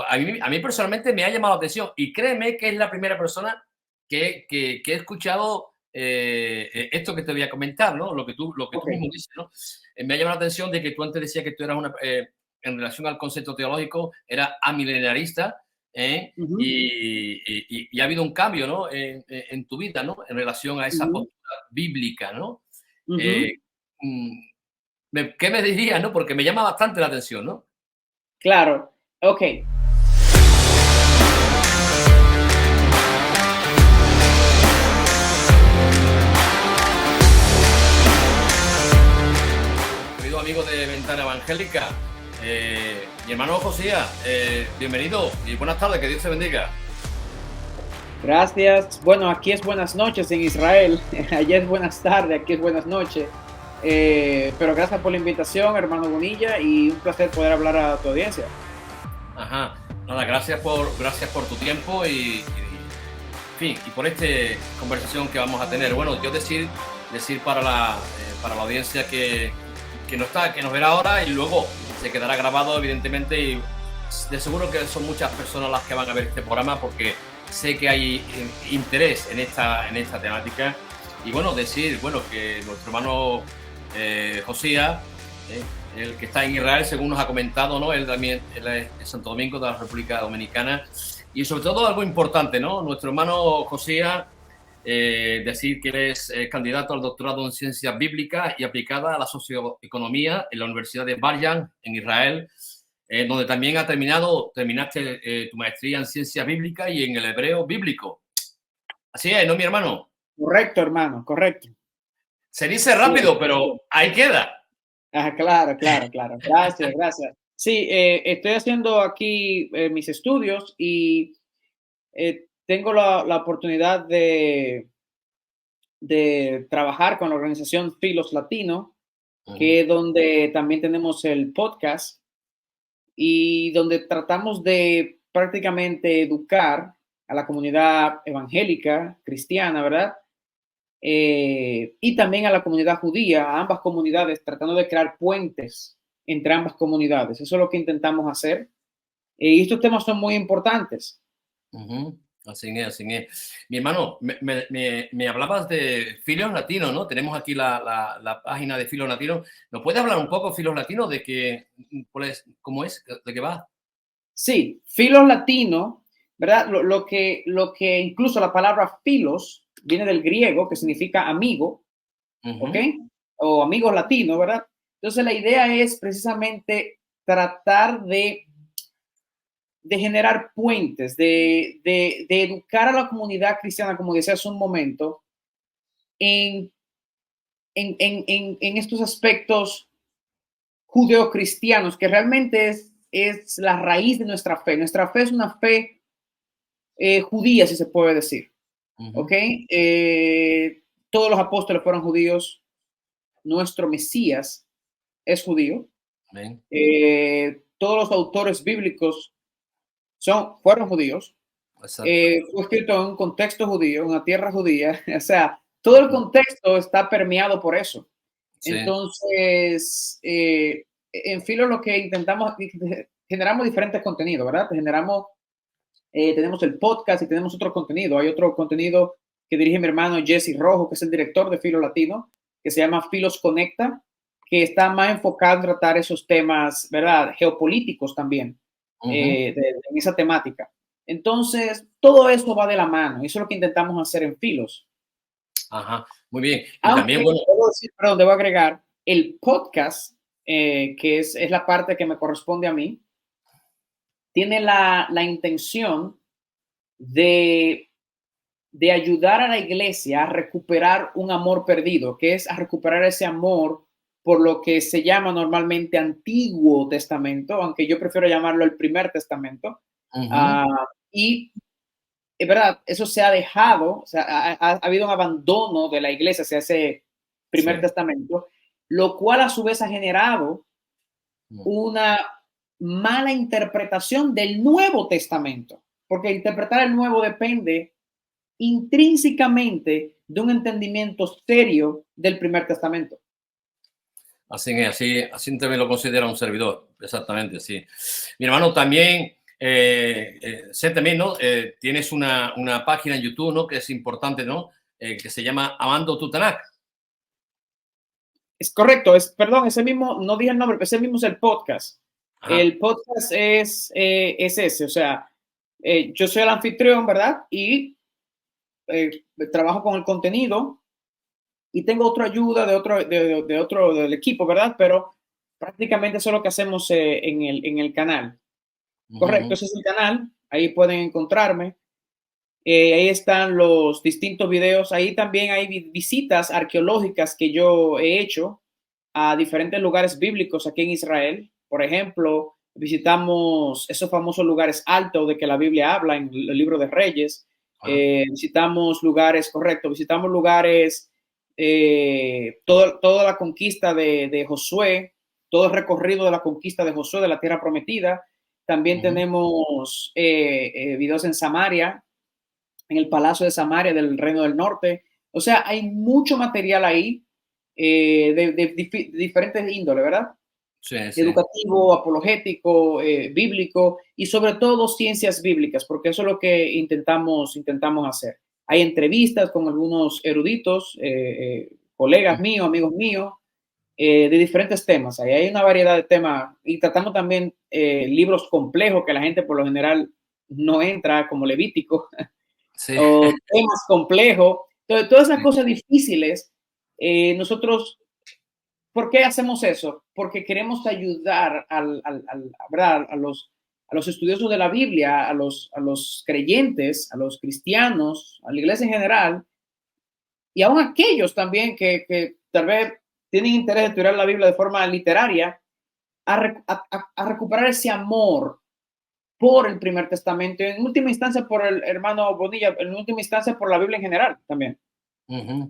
A mí personalmente me ha llamado la atención y créeme que es la primera persona que he escuchado esto que te voy a comentar, ¿no? Lo que tú Ok. mismo dices, ¿no? Me ha llamado la atención de que tú antes decías que tú eras en relación al concepto teológico, era amilenarista, ¿eh? Ujú, Y ha habido un cambio, ¿no? En tu vida, ¿no? En relación a esa ujú, postura bíblica, ¿no? Eh, ujú. mm, ¿Qué me dirías, no? Porque me llama bastante la atención, ¿no? Claro. Ok. Querido amigo de Ventana Evangélica, mi hermano Josía, bienvenido y buenas tardes, que Dios te bendiga. Gracias. Bueno, aquí es buenas noches en Israel. Allá es buenas tardes, aquí es buenas noches. Pero gracias por la invitación, hermano Bonilla, y un placer poder hablar a tu audiencia. Ajá, nada, gracias por tu tiempo en fin, y por esta conversación que vamos a tener. Bueno, yo decir para la audiencia que nos verá ahora y luego se quedará grabado, evidentemente, y de seguro que son muchas personas las que van a ver este programa porque sé que hay interés en esta temática. Y bueno, decir, bueno, que nuestro hermano Josías, el que está en Israel, según nos ha comentado, ¿no? Él también él es de Santo Domingo, de la República Dominicana. Y sobre todo algo importante, ¿no? Nuestro hermano Josías, decir que él es candidato al doctorado en Ciencias Bíblicas y aplicada a la socioeconomía en la Universidad de Bar-Ilan, en Israel, donde también terminaste tu maestría en Ciencias Bíblicas y en el hebreo bíblico. Así es, ¿no, mi hermano? Correcto, hermano, correcto. Se dice Sí. rápido, pero ahí queda. Claro, claro, claro. Gracias, gracias. Sí, estoy haciendo aquí mis estudios y tengo la oportunidad de trabajar con la organización Filos Latino, Ujú. que es donde también tenemos el podcast y donde tratamos de prácticamente educar a la comunidad evangélica, cristiana, ¿verdad? Y también a la comunidad judía, a ambas comunidades, tratando de crear puentes entre ambas comunidades. Eso es lo que intentamos hacer. Y estos temas son muy importantes. Ujú. Así es, así es. Mi hermano, me hablabas de Filos Latino, ¿no? Tenemos aquí la página de Filos Latino. ¿Nos puede hablar un poco, Filos Latino, de cómo es, de qué va? Sí, filos latino, ¿verdad? Lo que incluso la palabra filos viene del griego, que significa amigo, ¿ok? Ujú. O amigos latinos, ¿verdad? Entonces la idea es precisamente tratar de generar puentes, de educar a la comunidad cristiana, como decía hace un momento, en, en estos aspectos judeocristianos, que realmente es la raíz de nuestra fe. Nuestra fe es una fe judía, si se puede decir. ¿Ok? Ujú. Todos los apóstoles fueron judíos. Nuestro Mesías es judío. Amén. Todos los autores bíblicos fueron judíos. Exacto. Fue escrito en un contexto judío, en una tierra judía. O sea, todo el Ujú. contexto está permeado por eso. Sí. Entonces, en Filo lo que intentamos, generamos diferentes contenidos, ¿verdad? Tenemos el podcast y tenemos otro contenido. Hay otro contenido que dirige mi hermano Jesse Rojo, que es el director de Filo Latino, que se llama Filos Conecta, que está más enfocado en tratar esos temas, ¿verdad? Geopolíticos también, Ujú. en esa temática. Entonces, todo eso va de la mano. Eso es lo que intentamos hacer en Filos. Ajá. Muy bien. Y Aunque, también, bueno, debo decir, perdón, debo agregar, el podcast, que es la parte que me corresponde a mí, tiene la intención de ayudar a la iglesia a recuperar un amor perdido, que es a recuperar ese amor por lo que se llama normalmente Antiguo Testamento, aunque yo prefiero llamarlo el Primer Testamento. ujú. Uh, y es verdad, eso se ha dejado, o sea, ha habido un abandono de la iglesia hacia ese Primer Sí. Testamento, lo cual a su vez ha generado Mm. una mala interpretación del Nuevo Testamento, porque interpretar el Nuevo depende intrínsecamente de un entendimiento serio del Primer Testamento. Así es, así también lo considera un servidor, exactamente, sí. Mi hermano, también sé también, ¿no? Tienes una página en YouTube, ¿no? Que es importante, ¿no? Que se llama Amando tu Tanakh. Es correcto, perdón, ese mismo, no dije el nombre, pero ese mismo es el podcast. Ajá. El podcast es ese, o sea, yo soy el anfitrión, ¿verdad? Y trabajo con el contenido y tengo otra ayuda de otro del equipo, ¿verdad? Pero prácticamente eso es lo que hacemos en el canal. Correcto, Ujú. ese es el canal, ahí pueden encontrarme. Ahí están los distintos videos. Ahí también hay visitas arqueológicas que yo he hecho a diferentes lugares bíblicos aquí en Israel. Por ejemplo, visitamos esos famosos lugares altos de que la Biblia habla en el libro de Reyes. Ajá. Visitamos lugares, correcto, visitamos lugares, toda la conquista de Josué, todo el recorrido de la conquista de Josué de la tierra prometida. También Ujú. tenemos videos en Samaria, en el Palacio de Samaria del Reino del Norte. O sea, hay mucho material ahí de diferentes índoles, ¿verdad? Sí, sí. Educativo, apologético, bíblico y sobre todo ciencias bíblicas, porque eso es lo que intentamos hacer. Hay entrevistas con algunos eruditos, colegas míos, amigos míos, de diferentes temas. Ahí hay una variedad de temas y tratamos también libros complejos que la gente por lo general no entra, como Levítico, Sí. o temas complejos. Entonces, todas esas Sí. cosas difíciles, nosotros, ¿por qué hacemos eso? Porque queremos ayudar ¿verdad? A los estudiosos de la Biblia, a los creyentes, a los cristianos, a la iglesia en general, y aún aquellos también que tal vez tienen interés de estudiar la Biblia de forma literaria, a recuperar ese amor por el Primer Testamento, en última instancia por el hermano Bonilla, en última instancia por la Biblia en general también. Ujú.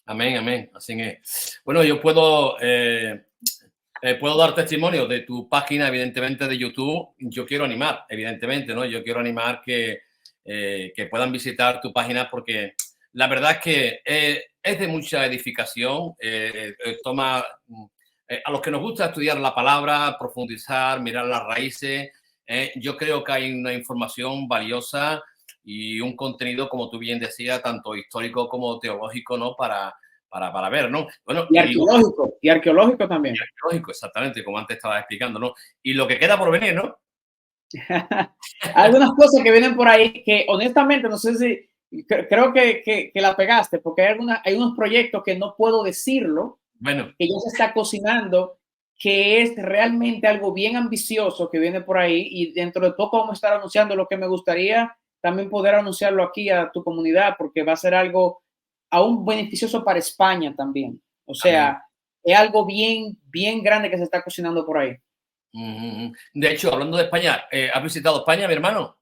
Amén, amén. Así que, bueno, yo puedo dar testimonio de tu página, evidentemente, de YouTube. Yo quiero animar, evidentemente, ¿no? Yo quiero animar que puedan visitar tu página porque la verdad es que es de mucha edificación. A los que nos gusta estudiar la palabra, profundizar, mirar las raíces, yo creo que hay una información valiosa y un contenido, como tú bien decías, tanto histórico como teológico, ¿no? Para ver, ¿no? Bueno, y digo, Y arqueológico también. arqueológico, exactamente, como antes estaba explicando, ¿no? Y lo que queda por venir, ¿no? Algunas cosas que vienen por ahí que honestamente no sé si creo que la pegaste, porque hay unos proyectos que no puedo decirlo, Bueno, que ya se está cocinando, que es realmente algo bien ambicioso que viene por ahí y dentro de poco vamos a estar anunciando lo que me gustaría también poder anunciarlo aquí a tu comunidad, porque va a ser algo aún beneficioso para España también. O amén. sea, es algo bien grande que se está cocinando por ahí. De hecho, hablando de España, ¿has visitado España, mi hermano?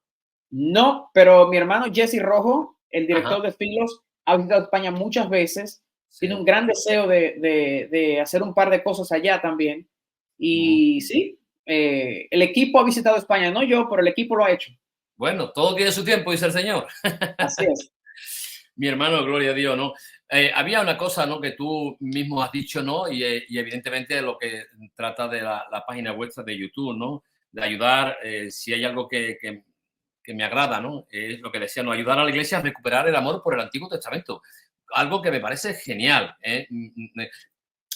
No, pero mi hermano Jesse Rojo, el Ajá, director de Filos, ha visitado España muchas veces. Tiene sí. un gran deseo de hacer un par de cosas allá también. Mm. Y sí, el equipo ha visitado España, no yo, pero el equipo lo ha hecho. Bueno, todo tiene su tiempo, dice el Señor. Así es. Mi hermano, gloria a Dios, ¿no? Había una cosa, ¿no? Que tú mismo has dicho, ¿no? Y evidentemente lo que trata de la página web de YouTube, ¿no? De ayudar, si hay algo que me agrada, ¿no? Es lo que decía, ¿no? Ayudar a la iglesia a recuperar el amor por el Antiguo Testamento. Algo que me parece genial, ¿eh?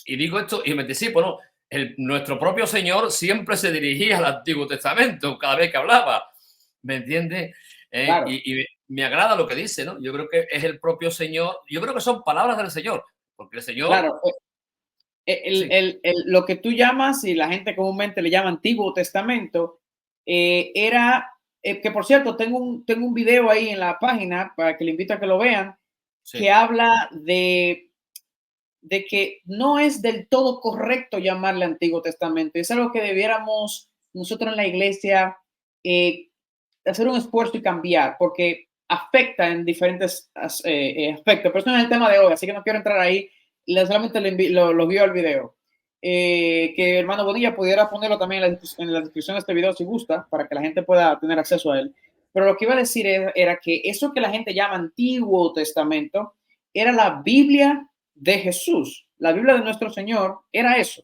Y digo esto y me anticipo, ¿no? Nuestro propio Señor siempre se dirigía al Antiguo Testamento cada vez que hablaba, ¿me entiendes? Claro, Y me agrada lo que dice, ¿no? Yo creo que es el propio Señor, yo creo que son palabras del Señor, porque el Señor, claro. sí, Lo que tú llamas y la gente comúnmente le llama Antiguo Testamento, era, que por cierto, tengo un video ahí en la página para que le invito a que lo vean, que sí, habla de que no es del todo correcto llamarle Antiguo Testamento. Es algo que debiéramos nosotros en la iglesia hacer un esfuerzo y cambiar, porque afecta en diferentes aspectos. Pero eso no es el tema de hoy, así que no quiero entrar ahí. Solamente lo guío al video. Que hermano Bonilla pudiera ponerlo también en la descripción de este video si gusta, para que la gente pueda tener acceso a él. Pero lo que iba a decir era que eso que la gente llama Antiguo Testamento era la Biblia de Jesús. La Biblia de nuestro Señor era eso.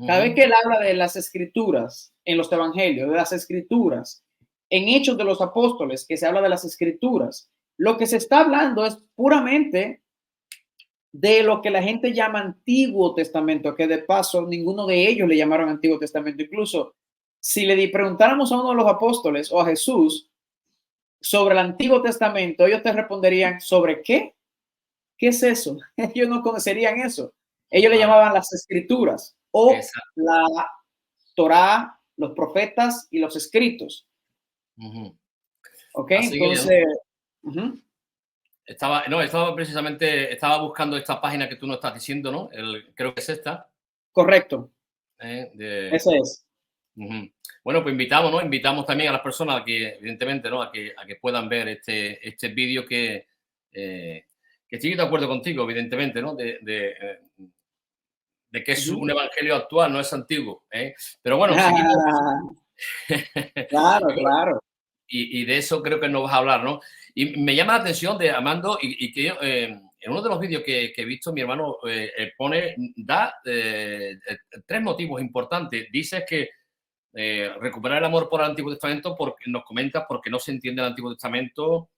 Cada vez ujú, que él habla de las escrituras en los evangelios, de las escrituras, en Hechos de los Apóstoles, que se habla de las Escrituras, lo que se está hablando es puramente de lo que la gente llama Antiguo Testamento, que de paso ninguno de ellos le llamaron Antiguo Testamento. Incluso si le preguntáramos a uno de los apóstoles o a Jesús sobre el Antiguo Testamento, ellos te responderían, ¿sobre qué? ¿Qué es eso? Ellos no conocerían eso. Ellos le llamaban las Escrituras o la Torá, los profetas y los escritos. Ok, Así entonces... Estaba precisamente, estaba buscando esta página que tú nos estás diciendo, ¿no? Creo que es esta. Correcto. Ese es. Bueno, pues invitamos, ¿no? Invitamos también a las personas a que, evidentemente, ¿no? A que puedan ver este vídeo que estoy de acuerdo contigo, evidentemente, ¿no? De que es un evangelio actual, no es antiguo, ¿eh? Pero bueno, seguimos. Claro, claro. Y de eso creo que nos vas a hablar, ¿no? Y me llama la atención de Armando y que en uno de los vídeos que he visto, mi hermano da 3 motivos importantes. Dices que recuperar el amor por el Antiguo Testamento, porque nos comentas porque no se entiende el Antiguo Testamento,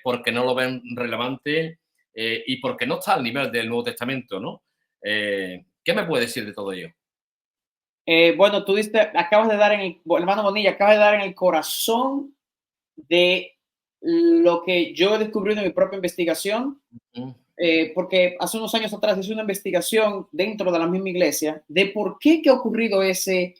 porque no lo ven relevante y porque no está al nivel del Nuevo Testamento, ¿no? ¿Qué me puedes decir de todo ello? Bueno, tú acabas de dar hermano Bonilla, acabas de dar en el corazón de lo que yo he descubierto en mi propia investigación, porque hace unos años atrás hice una investigación dentro de la misma iglesia de por qué que ha ocurrido ese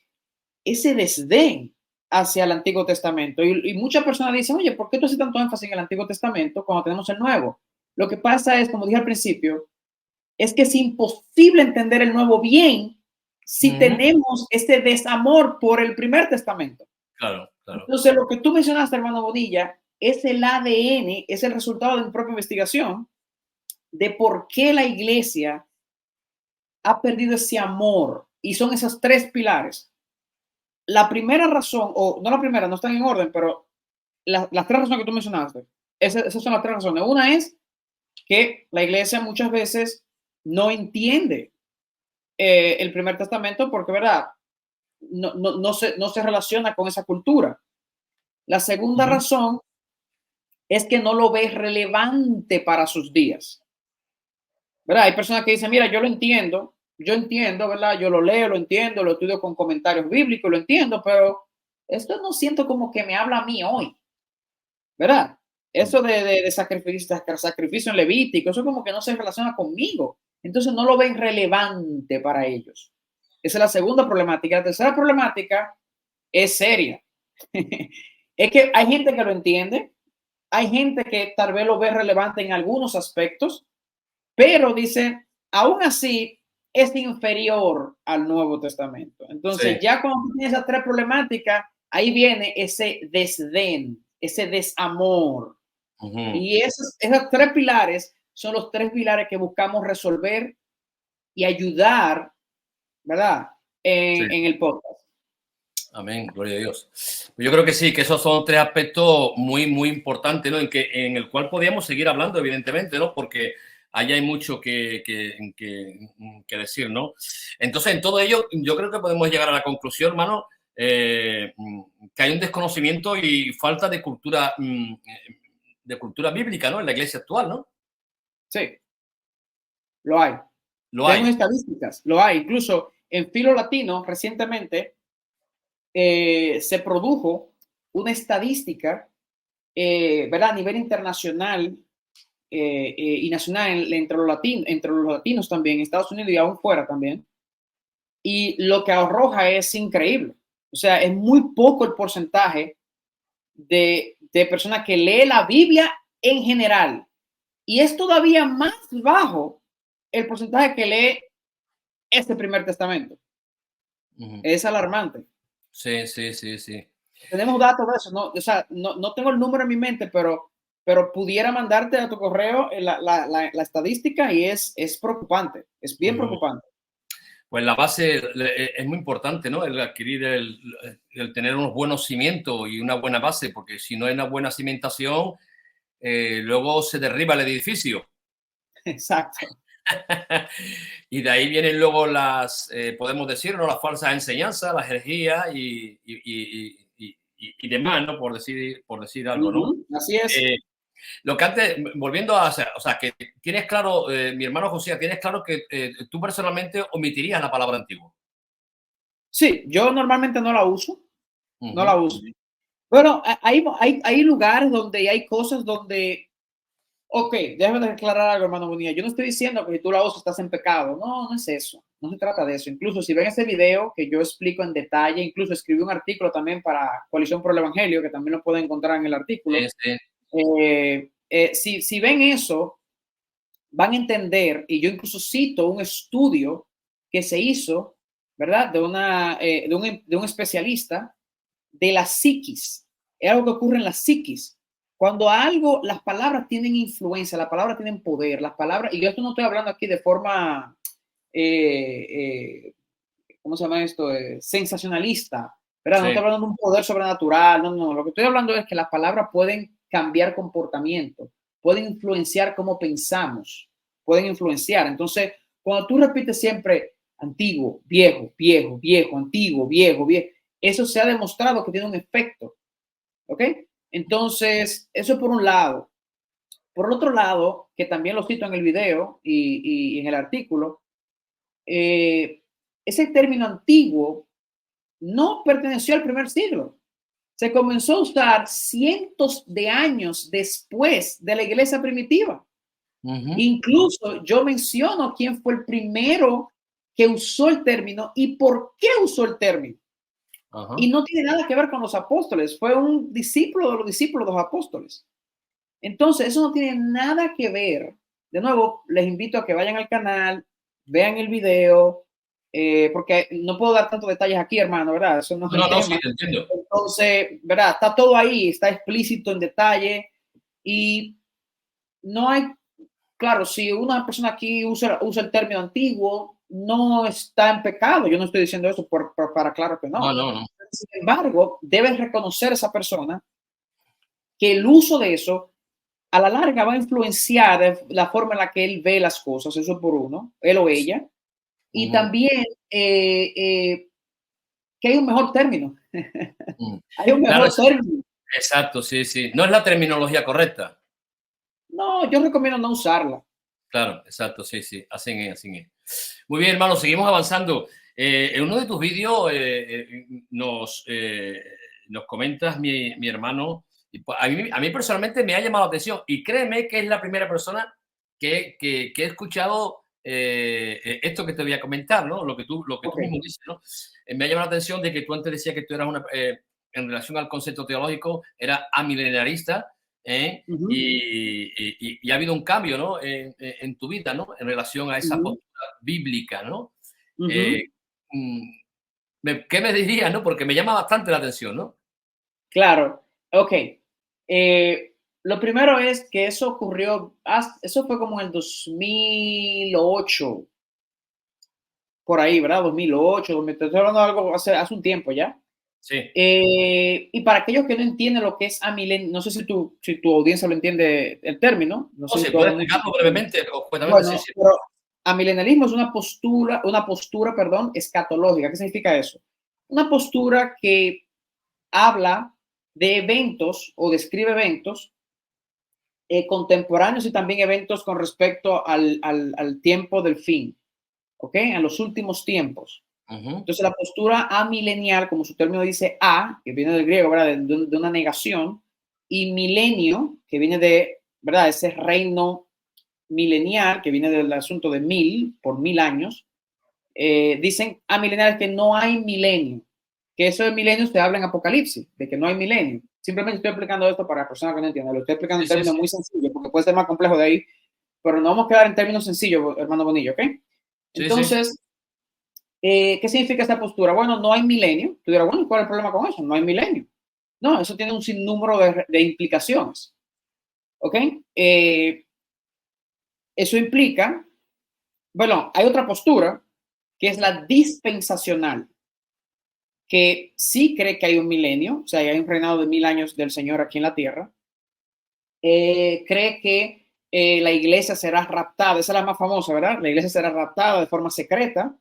desdén hacia el Antiguo Testamento. Y muchas personas dicen, oye, ¿por qué tú haces tanto énfasis en el Antiguo Testamento cuando tenemos el Nuevo? Lo que pasa es, como dije al principio, es que es imposible entender el Nuevo bien si tenemos este desamor por el Primer Testamento. Claro, claro. Entonces, lo que tú mencionaste, hermano Bonilla, es el ADN, es el resultado de mi propia investigación de por qué la iglesia ha perdido ese amor. Y son esos 3 pilares. La primera razón, o no la primera, no están en orden, pero las 3 razones que tú mencionaste, esas son las 3 razones. Una es que la iglesia muchas veces no entiende el Primer Testamento porque, ¿verdad? No se relaciona con esa cultura. La segunda razón es que no lo ve relevante para sus días. ¿Verdad? Hay personas que dicen, mira, yo entiendo, ¿verdad? Yo lo leo, lo entiendo, lo estudio con comentarios bíblicos, lo entiendo, pero esto no siento como que me habla a mí hoy, ¿verdad? Eso de sacrificio en Levítico, eso como que no se relaciona conmigo. Entonces no lo ven relevante para ellos. Esa es la segunda problemática. La tercera problemática es seria. Es que hay gente que lo entiende, hay gente que tal vez lo ve relevante en algunos aspectos, pero dice, aún así es inferior al Nuevo Testamento. Entonces, ya cuando tienes esas 3 problemáticas, ahí viene ese desdén, ese desamor. Y esos 3 pilares son los 3 pilares que buscamos resolver y ayudar, ¿verdad? En el podcast. Amén, gloria a Dios. Yo creo que sí, que esos son 3 aspectos muy, muy importantes, ¿no? En el cual podríamos seguir hablando, evidentemente, ¿no? Porque ahí hay mucho que decir, ¿no? Entonces, en todo ello, yo creo que podemos llegar a la conclusión, hermano, que hay un desconocimiento y falta de cultura bíblica, ¿no? En la iglesia actual, ¿no? Sí, lo hay. Tenemos estadísticas, lo hay. Incluso en Filo Latino, recientemente, se produjo una estadística, ¿verdad? A nivel internacional y nacional entre los latinos también, Estados Unidos y aún fuera también. Y lo que arroja es increíble. O sea, es muy poco el porcentaje de personas que lee la Biblia en general. Y es todavía más bajo el porcentaje que lee este Primer Testamento. Es alarmante. Sí, sí, sí, sí. Tenemos datos de eso, ¿no? O sea, no tengo el número en mi mente, pero pudiera mandarte a tu correo la estadística y es preocupante, es bien preocupante. Pues la base es muy importante, ¿no? El adquirir, el tener unos buenos cimientos y una buena base, porque si no hay una buena cimentación, luego se derriba el edificio. Exacto. Y de ahí vienen luego podemos decir, ¿no? Las falsas enseñanzas, las herejías y y demás, ¿no? Por decir algo, ¿no? Así es. Lo que antes, volviendo a hacer, o sea, que tienes claro, mi hermano José, tienes claro que tú personalmente omitirías la palabra antiguo. Sí, yo normalmente no la uso, no la Ujú. uso. Bueno, hay lugares donde hay cosas donde, ok, déjame aclarar algo, hermano Bonilla. Yo no estoy diciendo que si tú la usas estás en pecado. No, no es eso. No se trata de eso. Incluso si ven este video que yo explico en detalle, incluso escribí un artículo también para Coalición por el Evangelio, que también lo pueden encontrar en el artículo. Sí. Si ven eso, van a entender, y yo incluso cito un estudio que se hizo, ¿verdad? De un especialista de la psiquis. Es algo que ocurre en la psiquis. Cuando algo, las palabras tienen influencia, las palabras tienen poder, las palabras, y yo esto no estoy hablando aquí de forma, ¿cómo se llama esto? Sensacionalista, ¿verdad? No Sí. estoy hablando de un poder sobrenatural, no. Lo que estoy hablando es que las palabras pueden cambiar comportamiento, pueden influenciar cómo pensamos, pueden influenciar. Entonces, cuando tú repites siempre antiguo, viejo, viejo, viejo, antiguo, viejo, viejo, eso se ha demostrado que tiene un efecto, ¿ok? Entonces, eso por un lado. Por otro lado, que también lo cito en el video y en el artículo, ese término antiguo no perteneció al primer siglo. Se comenzó a usar cientos de años después de la iglesia primitiva. Ujú. Incluso yo menciono quién fue el primero que usó el término y por qué usó el término. Ajá. Y no tiene nada que ver con los apóstoles, fue un discípulo de los discípulos de los apóstoles. Entonces, eso no tiene nada que ver. De nuevo, les invito a que vayan al canal, vean el video, porque no puedo dar tantos detalles aquí, hermano, ¿verdad? Eso no es el No, sí, tema. te entiendo. Entonces, ¿verdad? Está todo ahí, está explícito en detalle y no hay, claro, si una persona aquí usa el término antiguo, no está en pecado. Yo no estoy diciendo eso para claro que No, no. no. Sin embargo, debes reconocer a esa persona que el uso de eso a la larga va a influenciar la forma en la que él ve las cosas, eso por uno, él o ella. Y Ujú. también que hay un mejor término. Mm. Hay un Claro, mejor término. exacto, sí, sí. No es la terminología correcta. No, yo recomiendo no usarla. Claro, exacto, sí, sí. Hacen es. Muy bien, hermano, seguimos avanzando. En uno de tus vídeos nos comentas, mi hermano, y a mí personalmente me ha llamado la atención y créeme que es la primera persona que he escuchado esto que te voy a comentar, ¿no? Lo que tú Ok. mismo dices, ¿no? Me ha llamado la atención de que tú antes decías que tú eras en relación al concepto teológico, era amilenarista, ¿eh? Uh -huh, Y ha habido un cambio, ¿no? En tu vida, ¿no? En relación a uh esa -huh, postura bíblica, ¿no? uh Eh, -huh. mm, ¿Qué me dirías, no? Porque me llama bastante la atención, ¿no? Claro. Ok. Lo primero es que eso ocurrió, eso fue como en el 2008, por ahí, ¿verdad? 2008, me estoy hablando de algo hace un tiempo ya. Sí. Y para aquellos que no entienden lo que es amilenio, no sé si tu audiencia lo entiende el término, no O sé si si tú puedes hablas mucho. explicarlo brevemente o cuentamente, sí, Bueno, sí. pero amilenarismo es una postura, perdón, escatológica. ¿Qué significa eso? Una postura que habla de eventos o describe eventos contemporáneos y también eventos con respecto al tiempo del fin, ¿ok? A los últimos tiempos. Ujú, Entonces, la postura amilenial, como su término dice a, que viene del griego, ¿verdad? De una negación, y milenio, que viene de, ¿verdad? Ese reino milenial, que viene del asunto de por 1000 años, dicen amilenial que no hay milenio, que eso de milenio se habla en Apocalipsis, de que no hay milenio. Simplemente estoy explicando esto para personas que no entienden, lo estoy explicando sí, en sí, términos sí. muy sencillos, porque puede ser más complejo de ahí, pero no vamos a quedar en términos sencillos, hermano Bonillo, ¿ok? Sí, sí. Entonces, ¿qué significa esta postura? Bueno, no hay milenio. Tú dirás, bueno, ¿cuál es el problema con eso? No hay milenio. No, eso tiene un sinnúmero de implicaciones. ¿Ok? Eso implica, bueno, hay otra postura que es la dispensacional, que sí cree que hay un milenio, o sea, hay un reinado de 1000 años del Señor aquí en la tierra. Cree que la iglesia será raptada, esa es la más famosa, ¿verdad? La iglesia será raptada de forma secreta,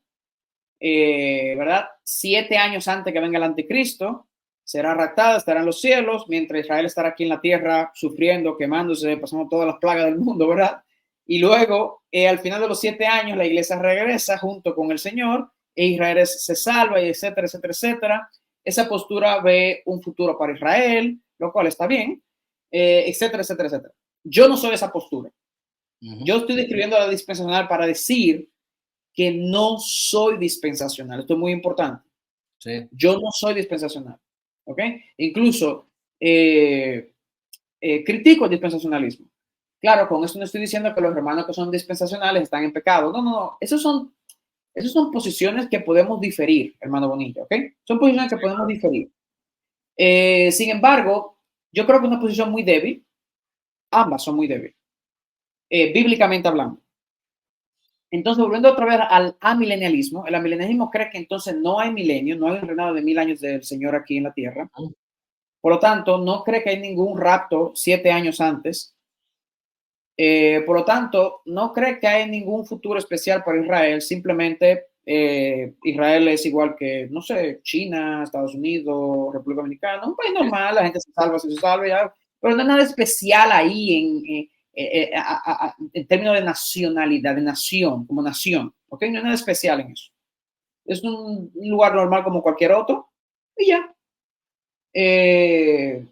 ¿verdad? 7 años antes que venga el anticristo. será raptada, estará en los cielos, mientras Israel estará aquí en la tierra sufriendo, quemándose, pasando todas las plagas del mundo, ¿verdad? Y luego, al final de los 7 años, la iglesia regresa junto con el Señor e Israel se salva, y etcétera, etcétera, etcétera. Esa postura ve un futuro para Israel, lo cual está bien, etcétera, etcétera, etcétera. Yo no soy esa postura. Yo estoy describiendo la dispensacional para decir que no soy dispensacional. Esto es muy importante. Sí. Yo no soy dispensacional. ¿Ok? Incluso critico el dispensacionalismo. Claro, con esto no estoy diciendo que los hermanos que son dispensacionales están en pecado. No, no, no. Esas son posiciones que podemos diferir, hermano Bonilla. ¿Ok? Son posiciones que podemos diferir. Sin embargo, yo creo que es una posición muy débil. Ambas son muy débiles. Bíblicamente hablando. Entonces, volviendo otra vez al amilenialismo, el amilenialismo cree que entonces no hay milenio, no hay un reinado de 1000 años del Señor aquí en la tierra. Por lo tanto, no cree que hay ningún rapto 7 años antes. Por lo tanto, no cree que hay ningún futuro especial para Israel. Simplemente Israel es igual que, no sé, China, Estados Unidos, República Dominicana, un país normal, la gente se salva si se salva, ya, pero no hay nada especial ahí en términos de nacionalidad, de nación, como nación, ¿ok? No hay nada especial en eso. Es un lugar normal como cualquier otro y ya. Hay